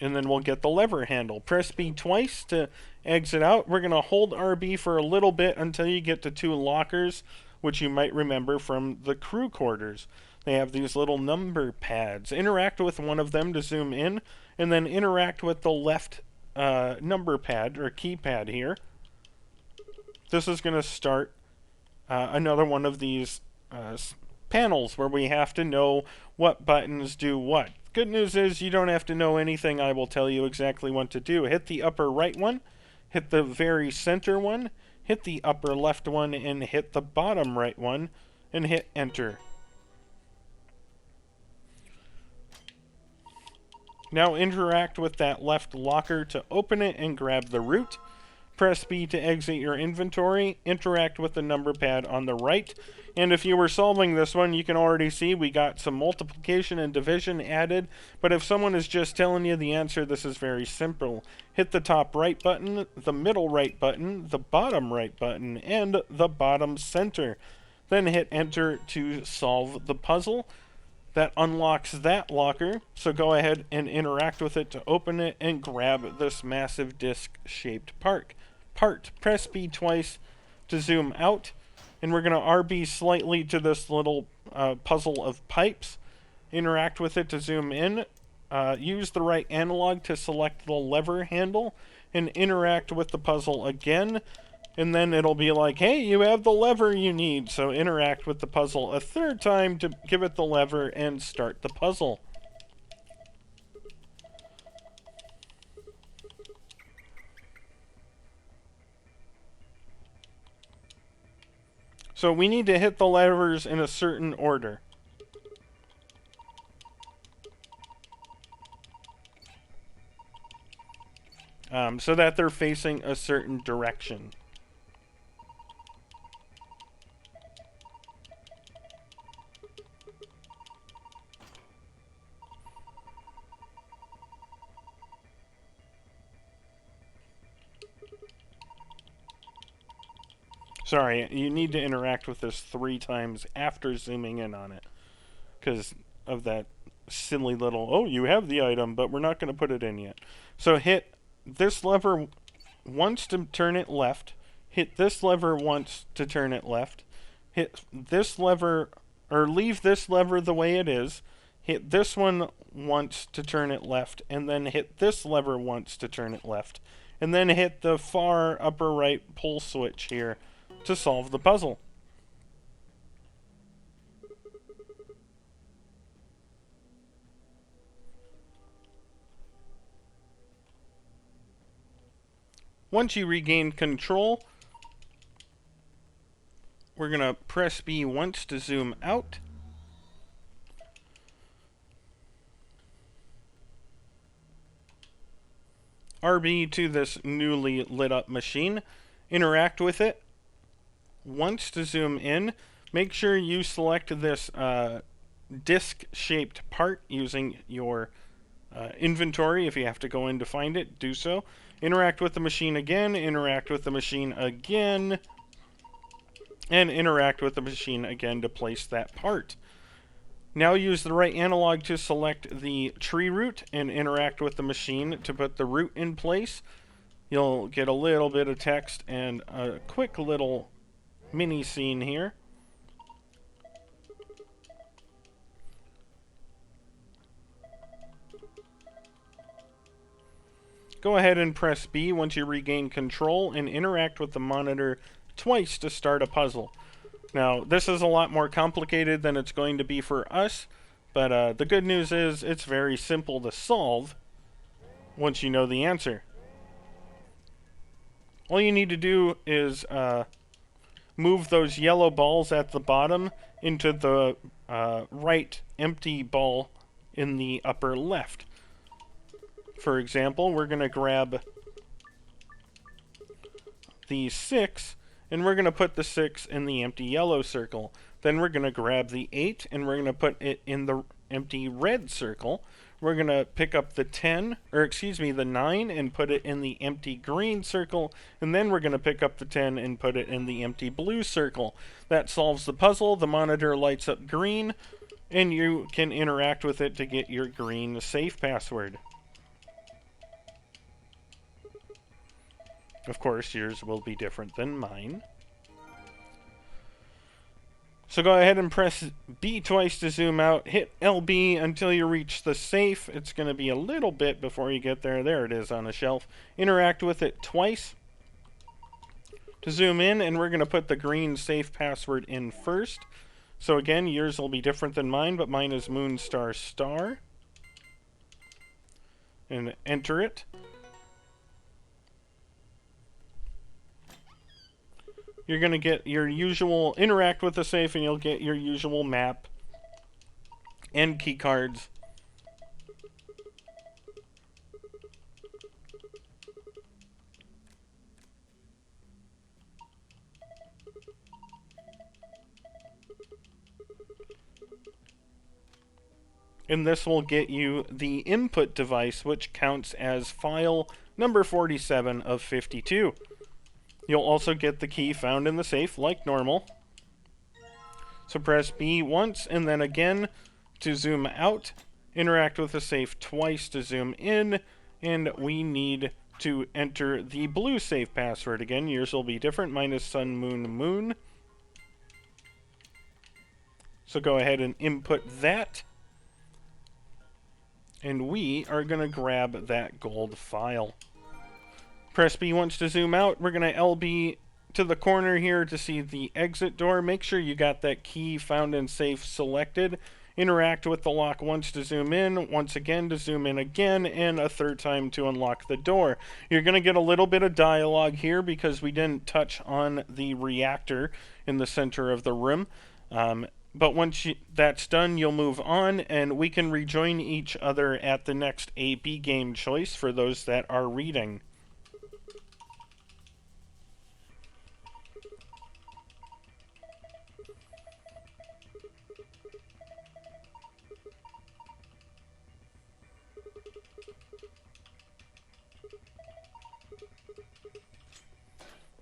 And then we'll get the lever handle. Press B twice to exit out. We're going to hold RB for a little bit until you get to 2 lockers, which you might remember from the crew quarters. They have these little number pads. Interact with one of them to zoom in, and then interact with the left number pad or keypad here. This is going to start another one of these panels where we have to know what buttons do what. Good news is you don't have to know anything. I will tell you exactly what to do. Hit the upper right one, hit the very center one, hit the upper left one, and hit the bottom right one, and hit enter. Now interact with that left locker to open it and grab the root. Press B to exit your inventory. Interact with the number pad on the right. And if you were solving this one, you can already see we got some multiplication and division added. But if someone is just telling you the answer, this is very simple. Hit the top right button, the middle right button, the bottom right button, and the bottom center. Then hit enter to solve the puzzle. That unlocks that locker, so go ahead and interact with it to open it and grab this massive disc-shaped part. Press B twice to zoom out, and we're going to RB slightly to this little puzzle of pipes. Interact with it to zoom in. Use the right analog to select the lever handle, and interact with the puzzle again. And then it'll be like, hey, you have the lever you need. So interact with the puzzle a third time to give it the lever and start the puzzle. So we need to hit the levers in a certain order. So that they're facing a certain direction. Sorry, you need to interact with this 3 times after zooming in on it. Because of that silly little, oh, you have the item, but we're not going to put it in yet. So hit this lever once to turn it left. Hit this lever once to turn it left. Hit this lever, or leave this lever the way it is. Hit this one once to turn it left, and then hit this lever once to turn it left. And then hit the far upper right pull switch here to solve the puzzle. Once you regain control, we're going to press B once to zoom out. RB to this newly lit up machine. Interact with it once to zoom in. Make sure you select this disc-shaped part using your inventory. If you have to go in to find it, do so. Interact with the machine again, interact with the machine again, and interact with the machine again to place that part. Now use the right analog to select the tree root and interact with the machine to put the root in place. You'll get a little bit of text and a quick little mini scene here. go ahead and press B once you regain control and interact with the monitor twice to start a puzzle. Now, this is a lot more complicated than it's going to be for us, but the good news is it's very simple to solve once you know the answer. All you need to do is move those yellow balls at the bottom into the right empty ball in the upper left. For example, we're going to grab the 6, and we're going to put the 6 in the empty yellow circle. Then we're going to grab the 8, and we're going to put it in the empty red circle. We're going to pick up the 10, or excuse me, the 9, and put it in the empty green circle. And then we're going to pick up the 10 and put it in the empty blue circle. That solves the puzzle. The monitor lights up green, and you can interact with it to get your green safe password. Of course, yours will be different than mine. So go ahead and press B twice to zoom out. Hit LB until you reach the safe. It's going to be a little bit before you get there. There it is on a shelf. Interact with it twice to zoom in, and we're going to put the green safe password in first. So again, yours will be different than mine, but mine is Moonstar Star. And enter it. You're going to get your usual, interact with the safe, and you'll get your usual map and key cards. And this will get you the input device, which counts as file number 47 of 52. You'll also get the key found in the safe, like normal. So press B once, and then again to zoom out. Interact with the safe twice to zoom in, and we need to enter the blue safe password. Again, yours will be different. Mine is Sun Moon Moon. So go ahead and input that. And we are going to grab that gold file. Press B once to zoom out. We're going to LB to the corner here to see the exit door. Make sure you got that key found in safe selected. Interact with the lock once to zoom in, once again to zoom in again, and a third time to unlock the door. You're going to get a little bit of dialogue here because we didn't touch on the reactor in the center of the room. But once that's done, you'll move on, and we can rejoin each other at the next A-B game choice for those that are reading.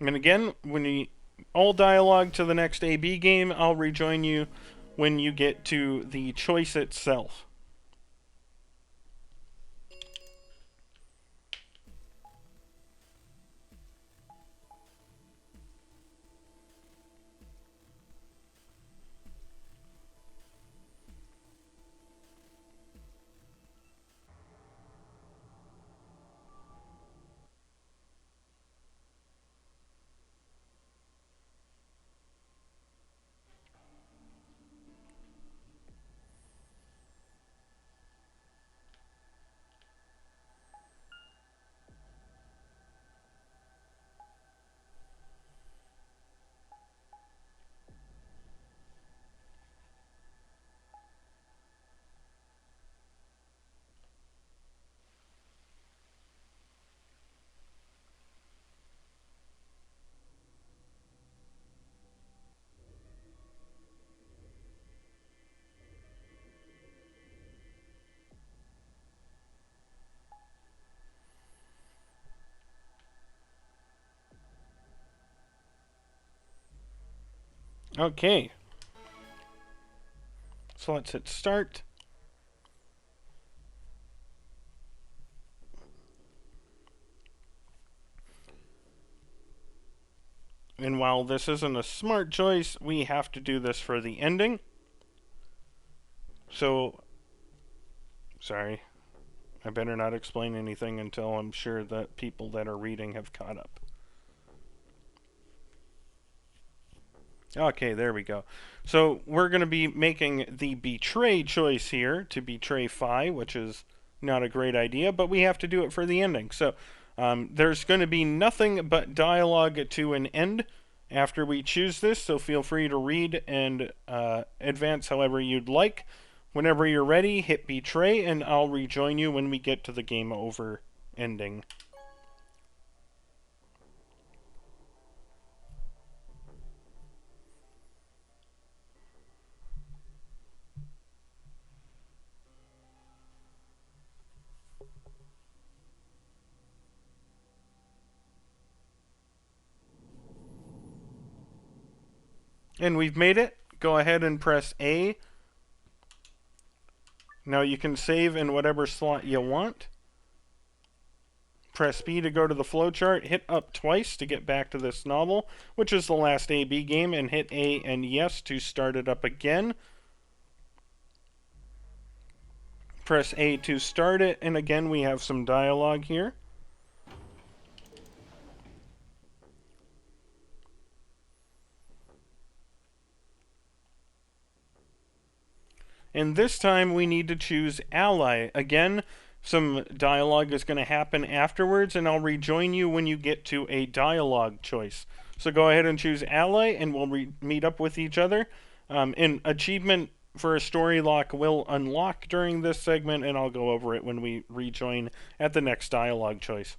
And again, all dialogue to the next A-B game, I'll rejoin you when you get to the choice itself. Okay. So let's hit start. And while this isn't a smart choice, we have to do this for the ending. So, sorry. I better not explain anything until I'm sure that people that are reading have caught up. Okay, there we go. So we're going to be making the betray choice here to betray Phi, which is not a great idea, but we have to do it for the ending. So there's going to be nothing but dialogue to an end after we choose this, so feel free to read and advance however you'd like. Whenever you're ready, hit betray, and I'll rejoin you when we get to the game over ending. And we've made it. Go ahead and press A. Now you can save in whatever slot you want. Press B to go to the flowchart. Hit up twice to get back to this novel, which is the last AB game, and hit A and yes to start it up again. Press A to start it, and again we have some dialogue here. And this time we need to choose ally. Again, some dialogue is going to happen afterwards, and I'll rejoin you when you get to a dialogue choice. So go ahead and choose ally, and we'll meet up with each other. An achievement for a story lock will unlock during this segment, and I'll go over it when we rejoin at the next dialogue choice.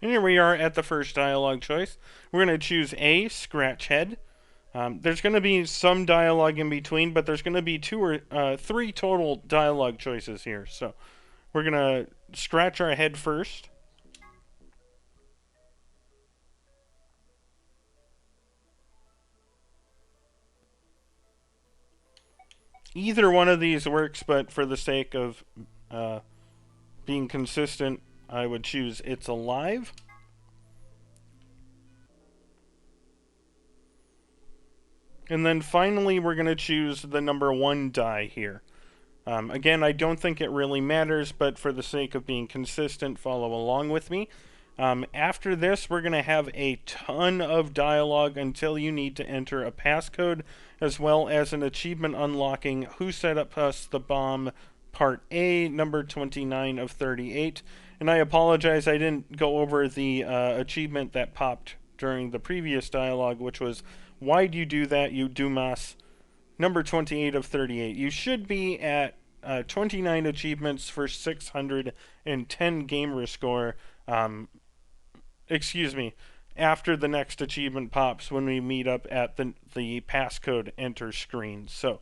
And here we are at the first dialogue choice. We're going to choose A, scratch head. There's going to be some dialogue in between, but there's going to be three total dialogue choices here. So we're going to scratch our head first. Either one of these works, but for the sake of being consistent, I would choose It's Alive. And then finally, we're going to choose the number 1 die here. Again, I don't think it really matters, but for the sake of being consistent, follow along with me. After this, we're going to have a ton of dialogue until you need to enter a passcode, as well as an achievement unlocking Who Set Up Us the Bomb, Part A, number 29 of 38. And I apologize, I didn't go over the achievement that popped during the previous dialogue, which was, Why'd you do that, you Dumas? Number 28 of 38. You should be at 29 achievements for 610 gamer score. Excuse me. After the next achievement pops when we meet up at the passcode enter screen. So,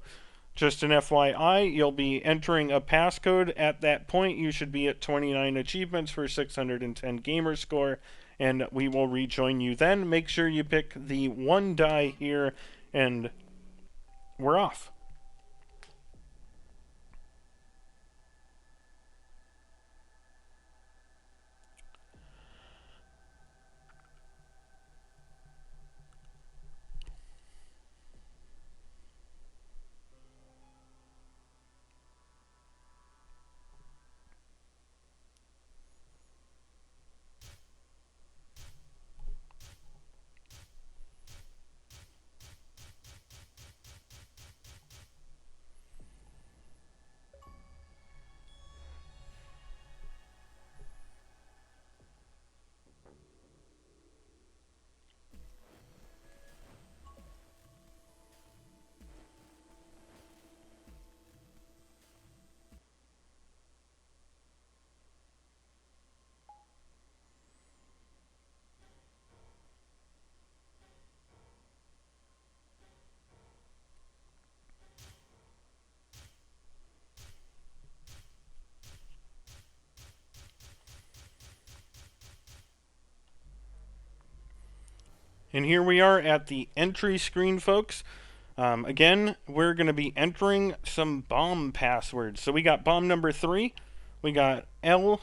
just an FYI, you'll be entering a passcode. At that point, you should be at 29 achievements for 610 gamer score, and we will rejoin you then. Make sure you pick the 1 die here, and we're off. And here we are at the entry screen, folks. Again, we're going to be entering some bomb passwords. So we got bomb number 3. We got LXQ,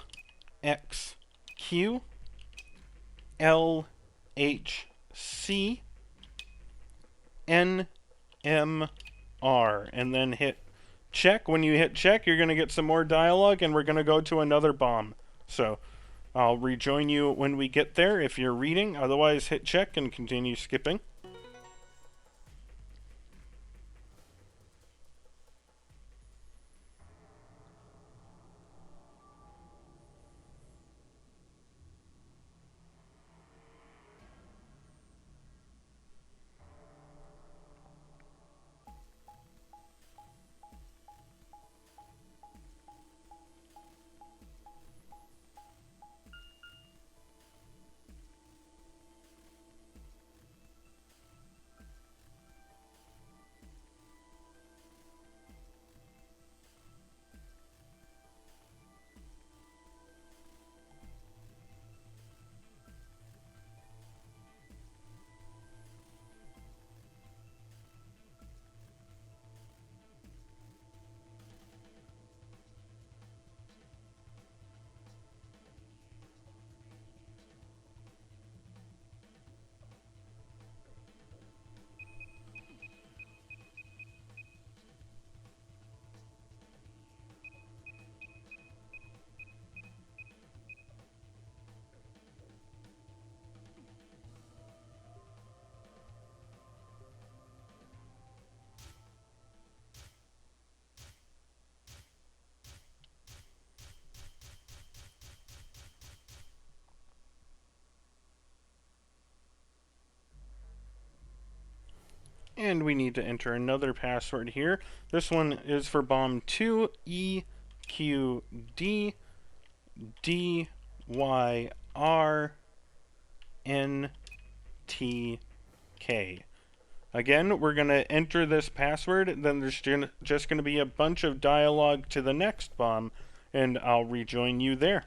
LHC, NMR, and then hit check. When you hit check, you're going to get some more dialogue, and we're going to go to another bomb. So I'll rejoin you when we get there if you're reading. Otherwise, hit check and continue skipping. And we need to enter another password here. This one is for bomb 2, EQD DYRNTK. Again, we're going to enter this password, then there's just going to be a bunch of dialogue to the next bomb, and I'll rejoin you there.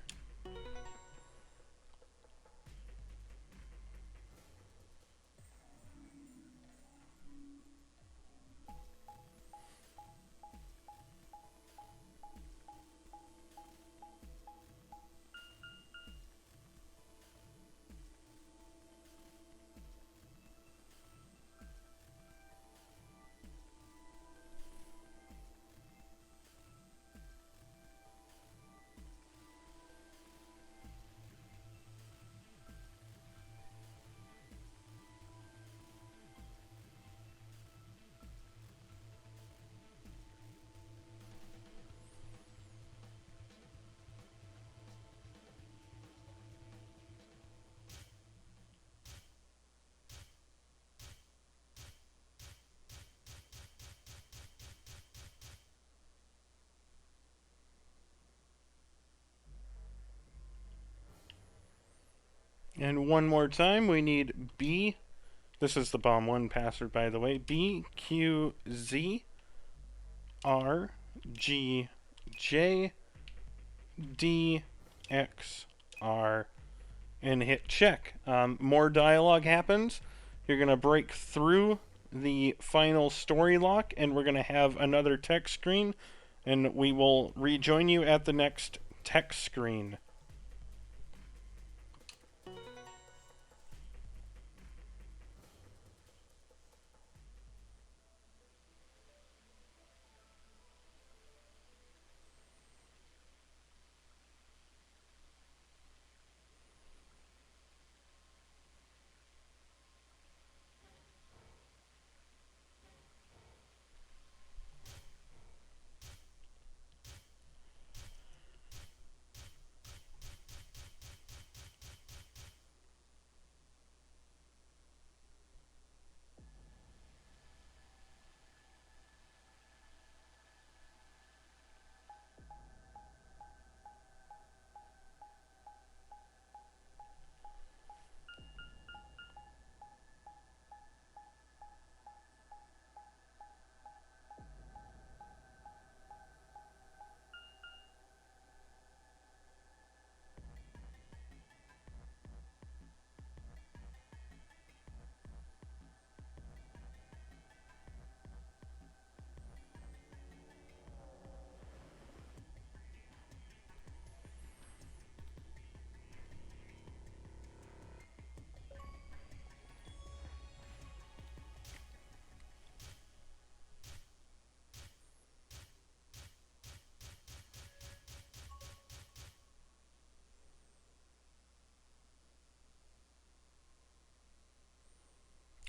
And one more time, we need B. This is the bomb 1 password, by the way. BQZRGJ DXR, and hit check. More dialogue happens. You're going to break through the final story lock, and we're going to have another text screen, and we will rejoin you at the next text screen.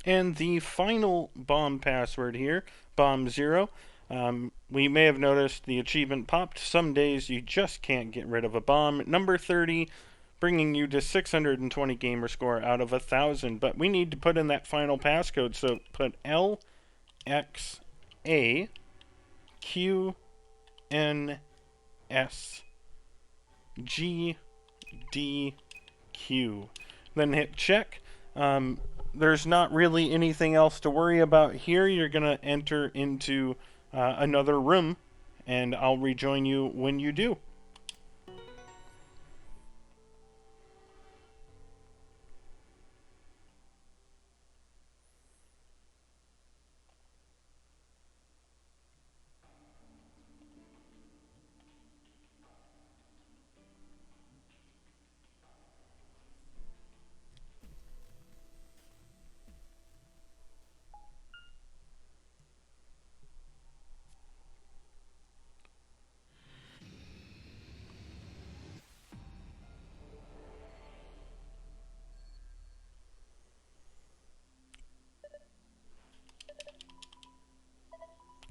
And the final bomb password here, bomb 0. We may have noticed the achievement popped. Some days you just can't get rid of a bomb. Number 30, bringing you to 620 gamer score out of 1,000. But we need to put in that final passcode, so put LXAQNSGDQ. Then hit check. There's not really anything else to worry about here. You're going to enter into another room, and I'll rejoin you when you do.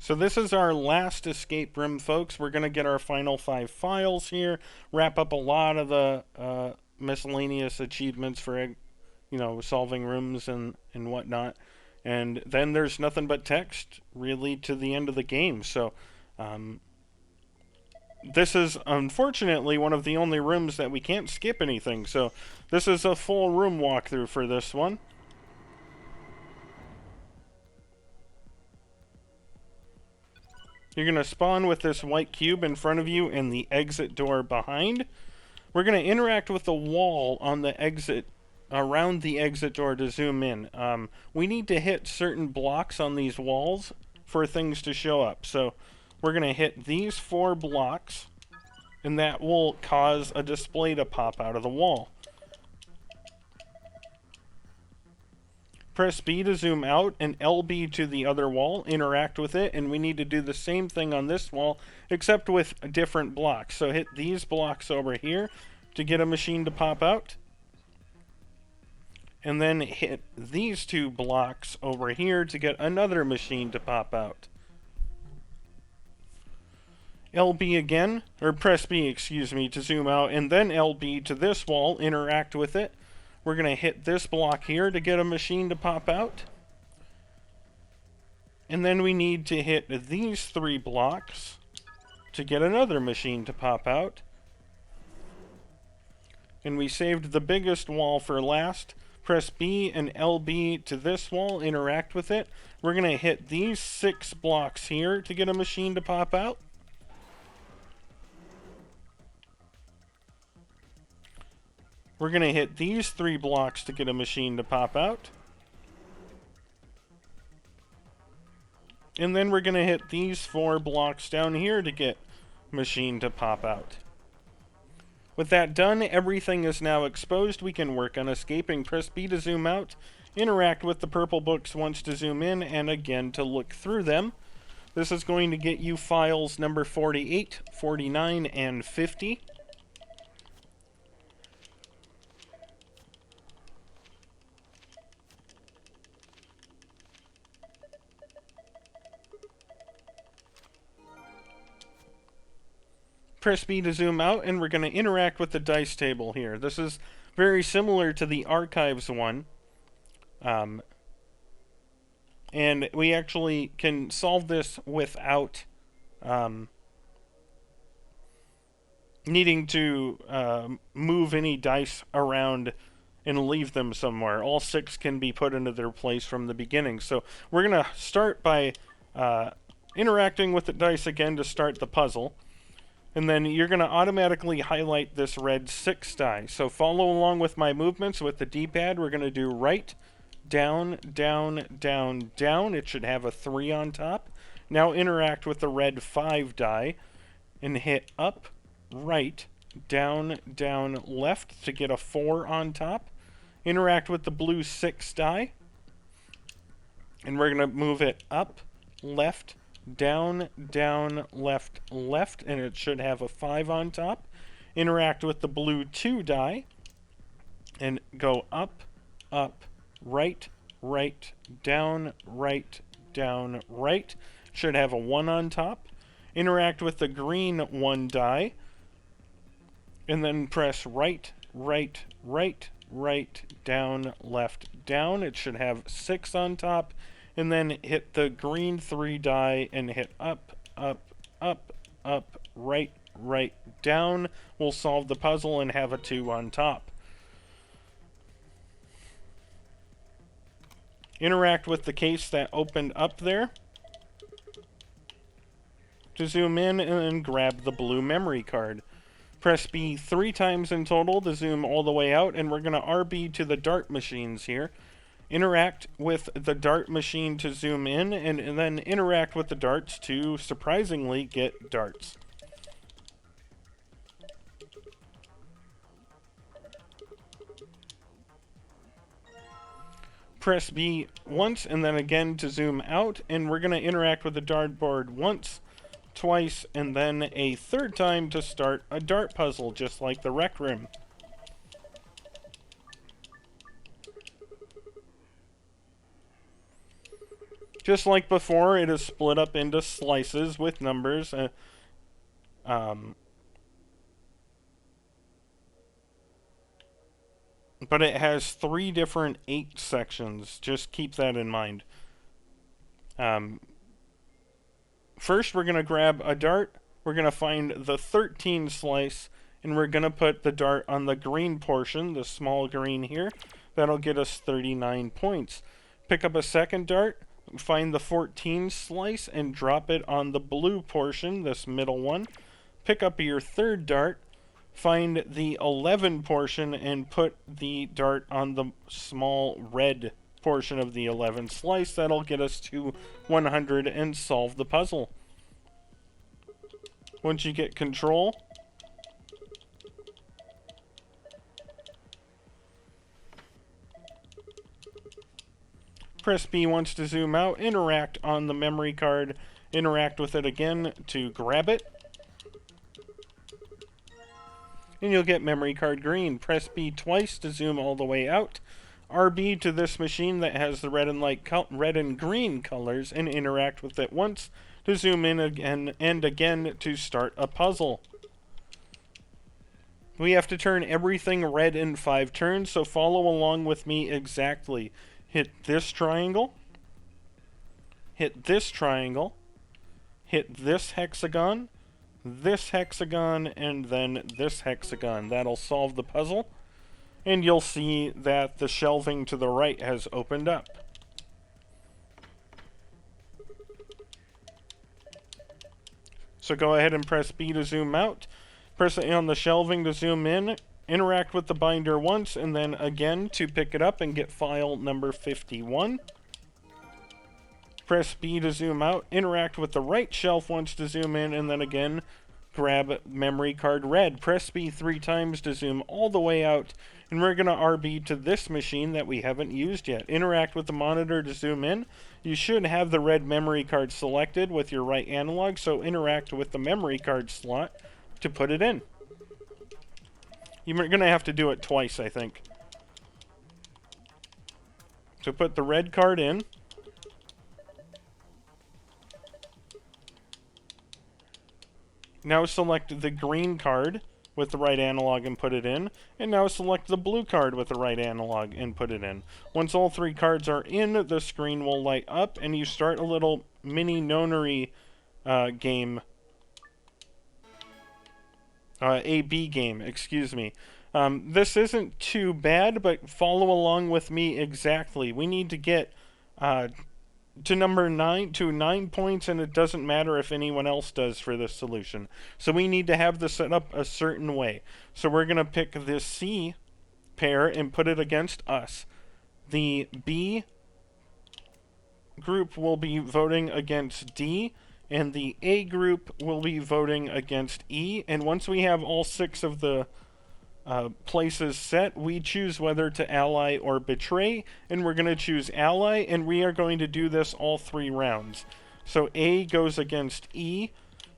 So this is our last escape room, folks. We're going to get our final 5 files here, wrap up a lot of the miscellaneous achievements for, solving rooms and whatnot. And then there's nothing but text, really, to the end of the game. So this is, unfortunately, one of the only rooms that we can't skip anything. So this is a full room walkthrough for this one. You're going to spawn with this white cube in front of you and the exit door behind. We're going to interact with the wall on the exit, around the exit door to zoom in. We need to hit certain blocks on these walls for things to show up. So we're going to hit these 4 blocks, and that will cause a display to pop out of the wall. Press B to zoom out and LB to the other wall, interact with it, and we need to do the same thing on this wall, except with different blocks. So hit these blocks over here to get a machine to pop out. And then hit these 2 blocks over here to get another machine to pop out. LB again, or press B, excuse me, to zoom out, and then LB to this wall, interact with it. We're going to hit this block here to get a machine to pop out. And then we need to hit these 3 blocks to get another machine to pop out. And we saved the biggest wall for last. Press B and LB to this wall, interact with it. We're going to hit these 6 blocks here to get a machine to pop out. We're going to hit these 3 blocks to get a machine to pop out. And then we're going to hit these 4 blocks down here to get machine to pop out. With that done, everything is now exposed. We can work on escaping. Press B to zoom out, interact with the purple books once to zoom in, and again to look through them. This is going to get you files number 48, 49, and 50. Press B to zoom out, and we're going to interact with the dice table here. This is very similar to the archives one. And we actually can solve this without needing to move any dice around and leave them somewhere. All 6 can be put into their place from the beginning. So we're going to start by interacting with the dice again to start the puzzle. And then you're going to automatically highlight this red 6 die. So follow along with my movements with the D-pad. We're going to do right, down, down, down, down. It should have a 3 on top. Now interact with the red 5 die and hit up, right, down, down, left to get a 4 on top. Interact with the blue 6 die. And we're going to move it up, left, down, down, left, left, and it should have a 5 on top. Interact with the blue 2 die and go up, up, right, right, down, right, down, right. Should have a 1 on top. Interact with the green 1 die. And then press right, right, right, right, down, left, down. It should have 6 on top. And then hit the green 3 die and hit up, up, up, up, right, right, down. We'll solve the puzzle and have a 2 on top. Interact with the case that opened up there to zoom in and grab the blue memory card. Press B 3 times in total to zoom all the way out, and we're going to RB to the dart machines here. Interact with the dart machine to zoom in, and then interact with the darts to, surprisingly, get darts. Press B once and then again to zoom out, and we're going to interact with the dartboard once, twice, and then a third time to start a dart puzzle, just like the Rec Room. Just like before, it is split up into slices with numbers. But it has 3 different 8 sections. Just keep that in mind. First, we're going to grab a dart. We're going to find the 13 slice, and we're going to put the dart on the green portion, the small green here. That'll get us 39 points. Pick up a second dart, find the 14 slice, and drop it on the blue portion, this middle one. Pick up your third dart, find the 11 portion, and put the dart on the small red portion of the 11 slice. That'll get us to 100 and solve the puzzle. Once you get control, press B once to zoom out, interact on the memory card, interact with it again to grab it, and you'll get memory card green. Press B twice to zoom all the way out. RB to this machine that has the red and green colors, and interact with it once to zoom in again and again to start a puzzle. We have to turn everything red in 5 turns, so follow along with me exactly. Hit this triangle, hit this triangle, hit this hexagon, and then this hexagon. That'll solve the puzzle. And you'll see that the shelving to the right has opened up. So go ahead and press B to zoom out. Press A on the shelving to zoom in. Interact with the binder once, and then again to pick it up and get file number 51. Press B to zoom out. Interact with the right shelf once to zoom in, and then again grab memory card red. Press B 3 times to zoom all the way out, and we're going to RB to this machine that we haven't used yet. Interact with the monitor to zoom in. You should have the red memory card selected with your right analog, so interact with the memory card slot to put it in. You're going to have to do it twice, I think. So put the red card in. Now select the green card with the right analog and put it in. And now select the blue card with the right analog and put it in. Once all 3 cards are in, the screen will light up and you start a little mini Nonary game. AB game, excuse me. This isn't too bad, but follow along with me exactly. We need to get to number 9 to 9 points, and it doesn't matter if anyone else does for this solution. So we need to have this set up a certain way. So we're going to pick this C pair and put it against us. The B group will be voting against D, and the A group will be voting against E. And once we have all 6 of the places set, we choose whether to ally or betray, and we're going to choose ally, and we are going to do this all 3 rounds. So A goes against E,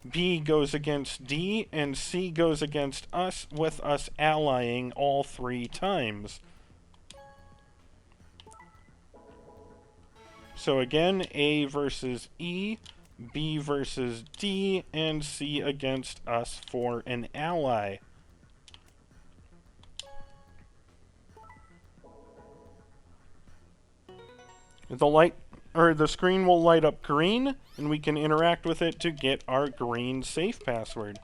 B goes against D, and C goes against us, with us allying all 3 times. So again, A versus E, B versus D, and C against us for an ally. The screen will light up green, and we can interact with it to get our green safe password.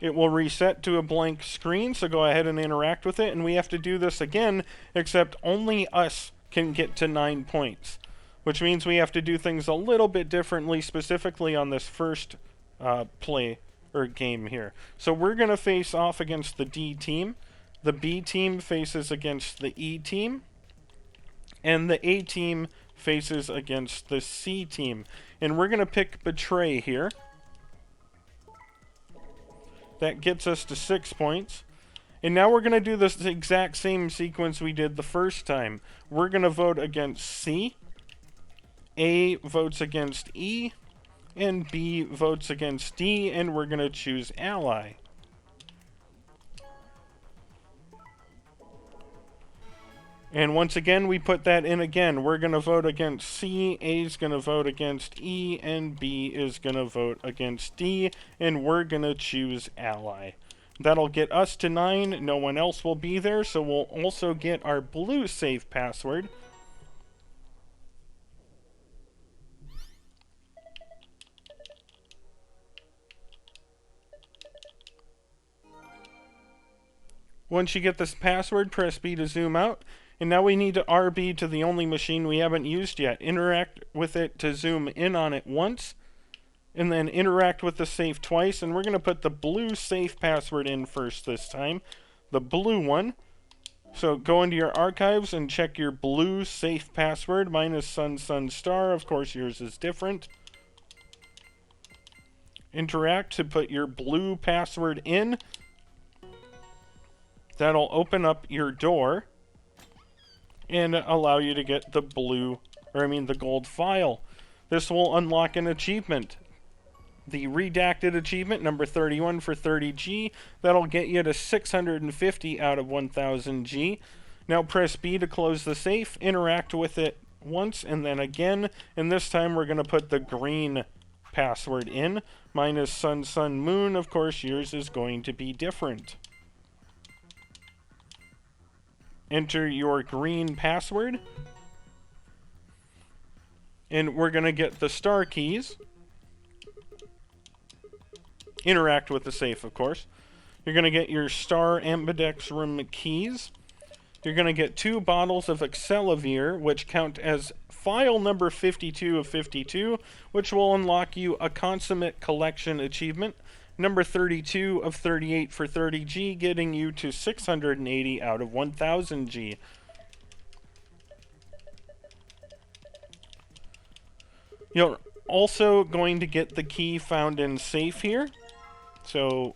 It will reset to a blank screen, so go ahead and interact with it, and we have to do this again, except only us can get to 9 points, which means we have to do things a little bit differently, specifically on this first play or game here. So we're going to face off against the D team, the B team faces against the E team, and the A team faces against the C team. And we're going to pick Betray here. That gets us to 6 points. And now we're going to do this exact same sequence we did the first time. We're going to vote against C, A votes against E, and B votes against D, and we're going to choose ally. And once again, we put that in again. We're going to vote against C, A's going to vote against E, and B is going to vote against D, and we're going to choose ally. That'll get us to 9. No one else will be there, so we'll also get our blue safe password. Once you get this password, press B to zoom out. And now we need to RB to the only machine we haven't used yet. Interact with it to zoom in on it once, and then interact with the safe twice. And we're going to put the blue safe password in first this time, the blue one. So go into your archives and check your blue safe password. Mine is sun sun star. Of course, yours is different. Interact to put your blue password in. That'll open up your door and allow you to get the the gold file. This will unlock an achievement. The Redacted achievement, number 31 for 30G. That'll get you to 650 out of 1000G. Now press B to close the safe, interact with it once and then again, and this time we're going to put the green password in. Mine is sun sun moon. Of course, yours is going to be different. Enter your green password, and we're going to get the star keys. Interact with the safe, of course. You're going to get your star ambidextrous keys. You're going to get 2 bottles of Excelavir, which count as file number 52 of 52, which will unlock you a Consumate collection achievement. Number 32 of 38 for 30G, getting you to 680 out of 1000G. You're also going to get the key found in safe here. So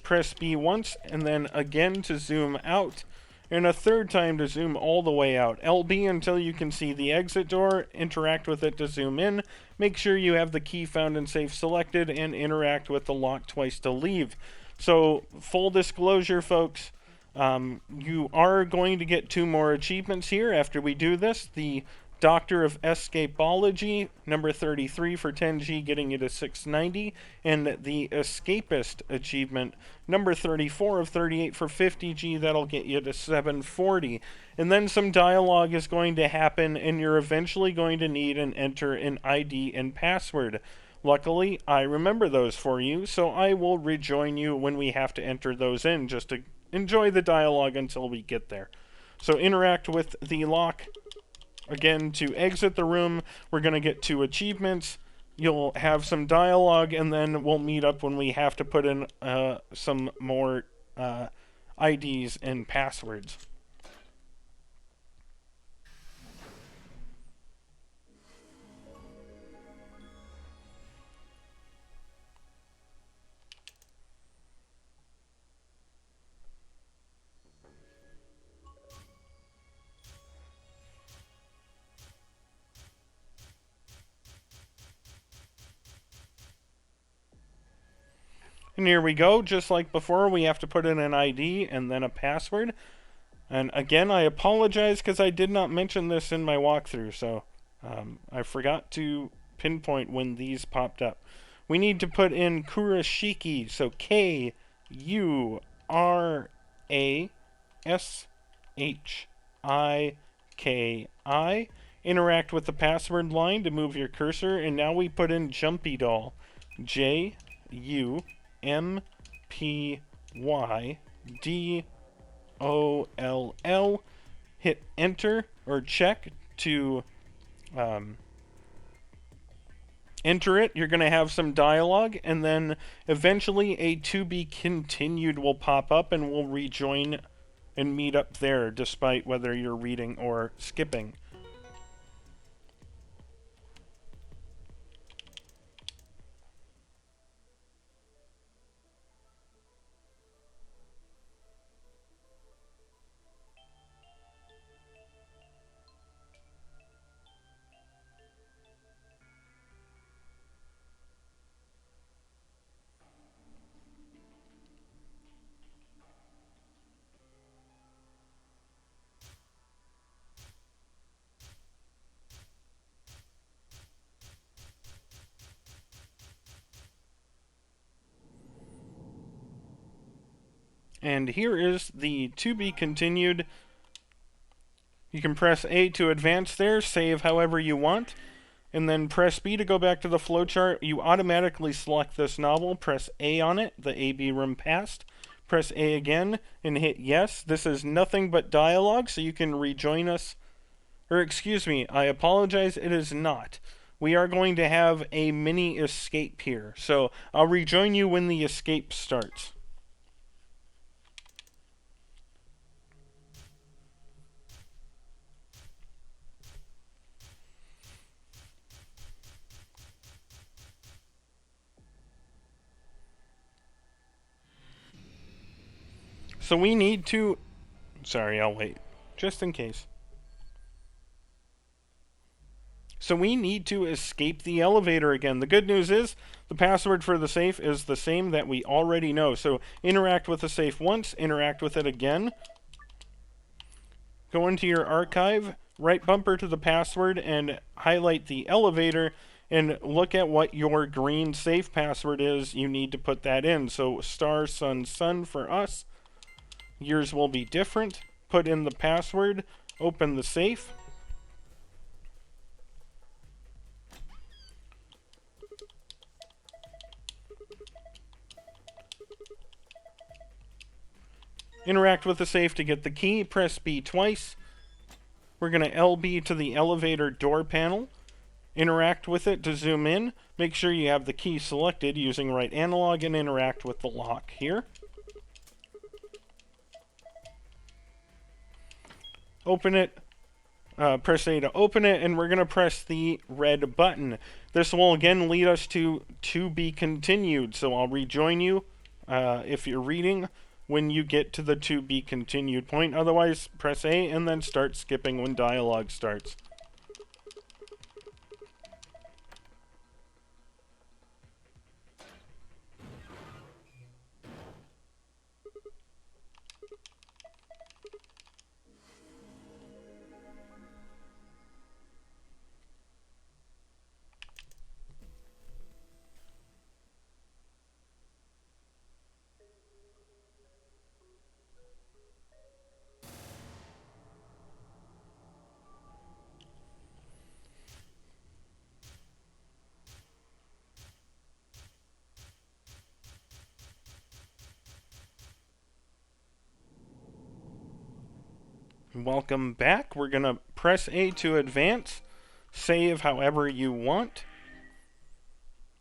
press B once, and then again to zoom out, and a third time to zoom all the way out. LB until you can see the exit door, interact with it to zoom in, make sure you have the key found in safe selected, and interact with the lock twice to leave. So, full disclosure, folks, you are going to get 2 more achievements here after we do this. The Doctor of Escapology, number 33 for 10G, getting you to 690, and the Escapest achievement, number 34 of 38 for 50G, that'll get you to 740. And then some dialogue is going to happen, and you're eventually going to need and enter an ID and password. Luckily, I remember those for you, so I will rejoin you when we have to enter those in, just to enjoy the dialogue until we get there. So interact with the lock. Again, to exit the room, we're going to get 2 achievements. You'll have some dialogue, and then we'll meet up when we have to put in some more IDs and passwords. And here we go, just like before, we have to put in an ID and then a password. And again, I apologize because I did not mention this in my walkthrough, so I forgot to pinpoint when these popped up. We need to put in Kurashiki, so Kurashiki. Interact with the password line to move your cursor, and now we put in Jumpy Doll. JUMPYDOLL. Hit enter or check to enter it. You're going to have some dialogue, and then eventually a to be continued will pop up, and we'll rejoin and meet up there, despite whether you're reading or skipping. And here is the to be continued. You can press A to advance there, save however you want, and then press B to go back to the flowchart. You automatically select this novel, press A on it, the AB room passed, press A again, and hit yes. This is nothing but dialogue, so you can rejoin us. Or excuse me, I apologize, it is not. We are going to have a mini escape here, so I'll rejoin you when the escape starts. So we need to... Sorry, I'll wait. Just in case. So we need to escape the elevator again. The good news is the password for the safe is the same that we already know. So interact with the safe once, interact with it again. Go into your archive, right bumper to the password, and highlight the elevator, and look at what your green safe password is. You need to put that in. So star sun sun for us. Yours will be different. Put in the password, open the safe. Interact with the safe to get the key. Press B twice. We're going to LB to the elevator door panel. Interact with it to zoom in. Make sure you have the key selected using right analog, and interact with the lock here. Open it. Press A to open it, and we're going to press the red button. This will again lead us to be continued, so I'll rejoin you if you're reading when you get to the to be continued point. Otherwise, press A and then start skipping when dialogue starts. Welcome back. We're going to press A to advance, save however you want.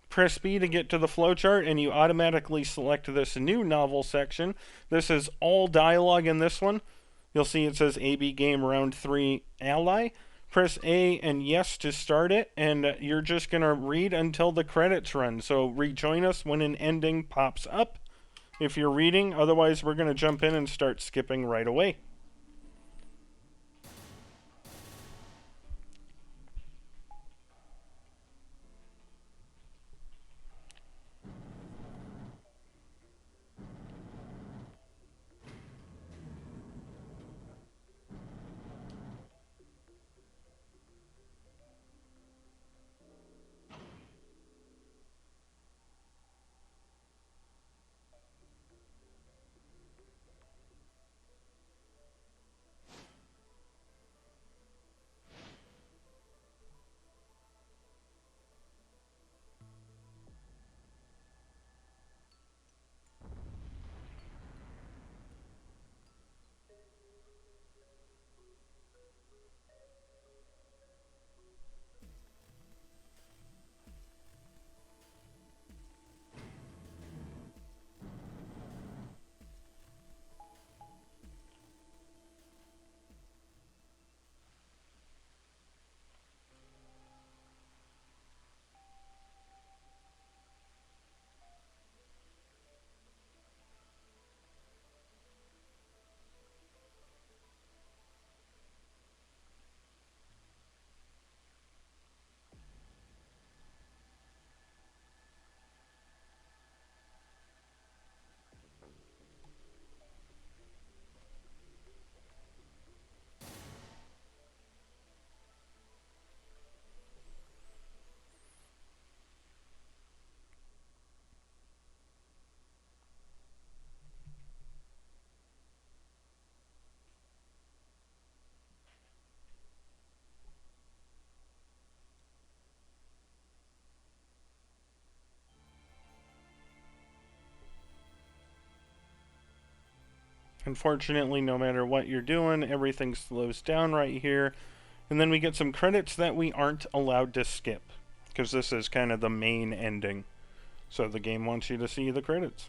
Press B to get to the flowchart, and you automatically select this new novel section. This is all dialogue in this one. You'll see it says AB Game Round 3 Ally. Press A and yes to start it, and you're just going to read until the credits run. So rejoin us when an ending pops up if you're reading. Otherwise, we're going to jump in and start skipping right away. Unfortunately, no matter what you're doing, everything slows down right here. And then we get some credits that we aren't allowed to skip, because this is kind of the main ending. So the game wants you to see the credits.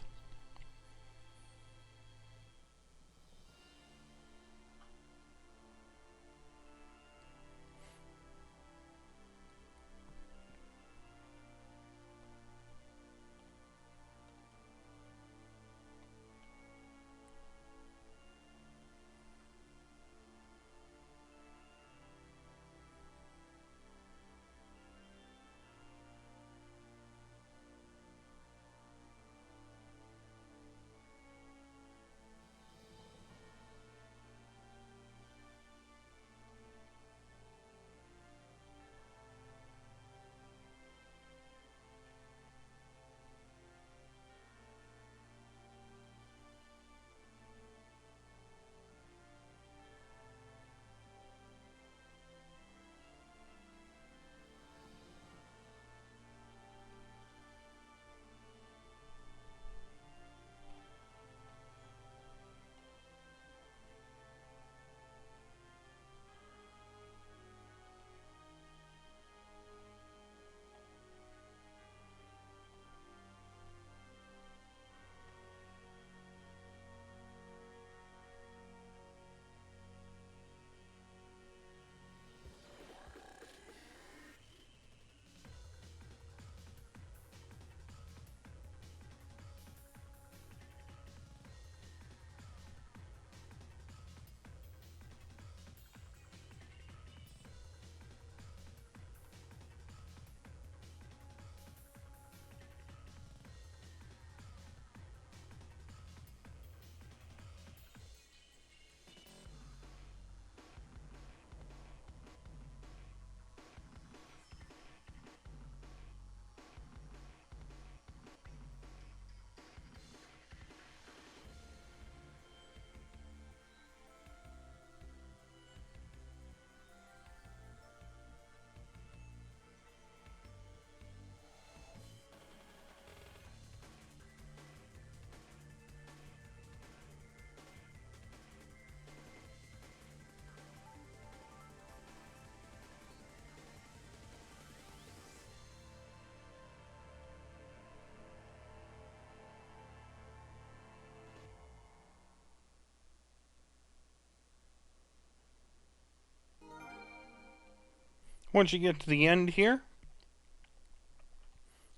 Once you get to the end here,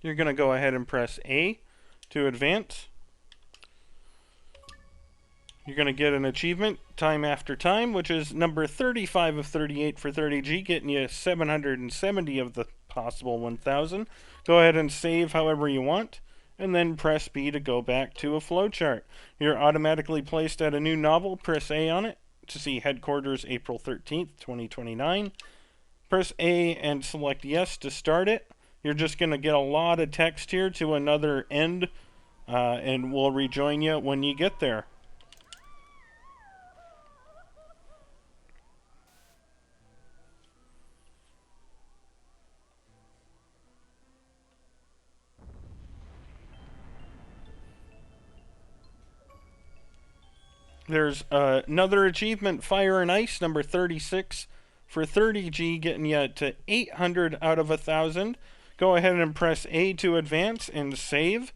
you're going to go ahead and press A to advance. You're going to get an achievement, Time After Time, which is number 35 of 38 for 30G, getting you 770 of the possible 1,000. Go ahead and save however you want, and then press B to go back to a flowchart. You're automatically placed at a new novel. Press A on it to see Headquarters April 13th, 2029. Press A and select Yes to start it. You're just going to get a lot of text here to another end, and we'll rejoin you when you get there. There's another achievement, Fire and Ice, number 36 for 30G, getting you to 800 out of 1,000. Go ahead and press A to advance and save.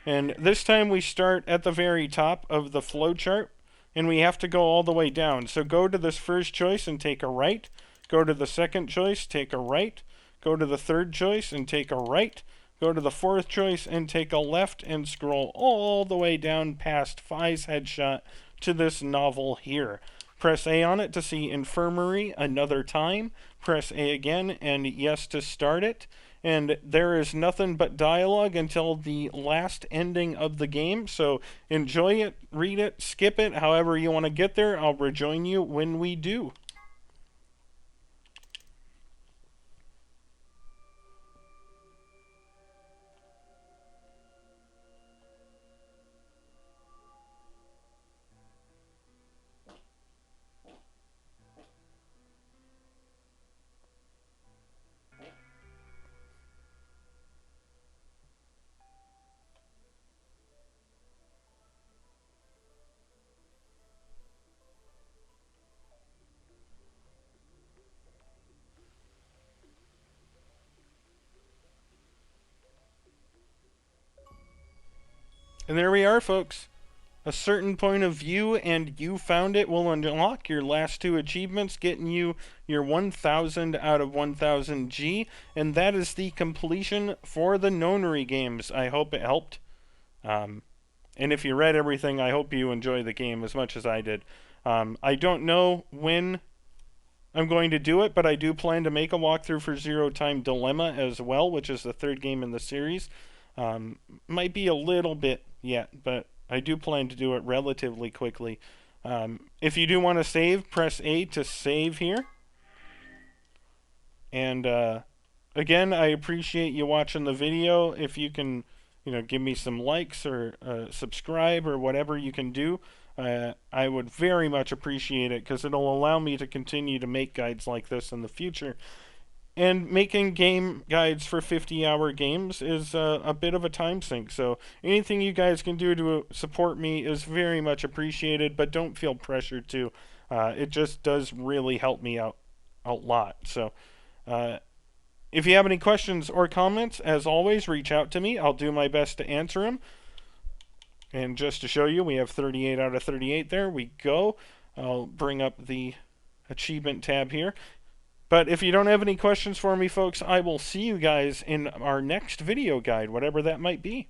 And this time we start at the very top of the flowchart, and we have to go all the way down. So go to this first choice and take a right. Go to the second choice, take a right. Go to the third choice and take a right. Go to the fourth choice and take a left, and scroll all the way down past Phi's headshot to this novel here. Press A on it to see Infirmary another time. Press A again and Yes to start it. And there is nothing but dialogue until the last ending of the game. So enjoy it, read it, skip it, however you want to get there. I'll rejoin you when we do. And there we are, folks. A certain point of view and you found it will unlock your last 2 achievements, getting you your 1000 out of 1000 G, and that is the completion for the Nonary games. I hope it helped. And if you read everything, I hope you enjoy the game as much as I did. I don't know when I'm going to do it, but I do plan to make a walkthrough for Zero Time Dilemma as well, which is the 3rd game in the series. Might be a little bit yet, but I do plan to do it relatively quickly. If you do want to save, press A to save here. And again, I appreciate you watching the video. If you can, give me some likes or subscribe or whatever you can do, I would very much appreciate it, because it'll allow me to continue to make guides like this in the future. And making game guides for 50-hour games is a bit of a time sink, so anything you guys can do to support me is very much appreciated, but don't feel pressured to. It just does really help me out a lot. So if you have any questions or comments, as always, reach out to me. I'll do my best to answer them. And just to show you, we have 38 out of 38 there. We go. I'll bring up the achievement tab here. But if you don't have any questions for me, folks, I will see you guys in our next video guide, whatever that might be.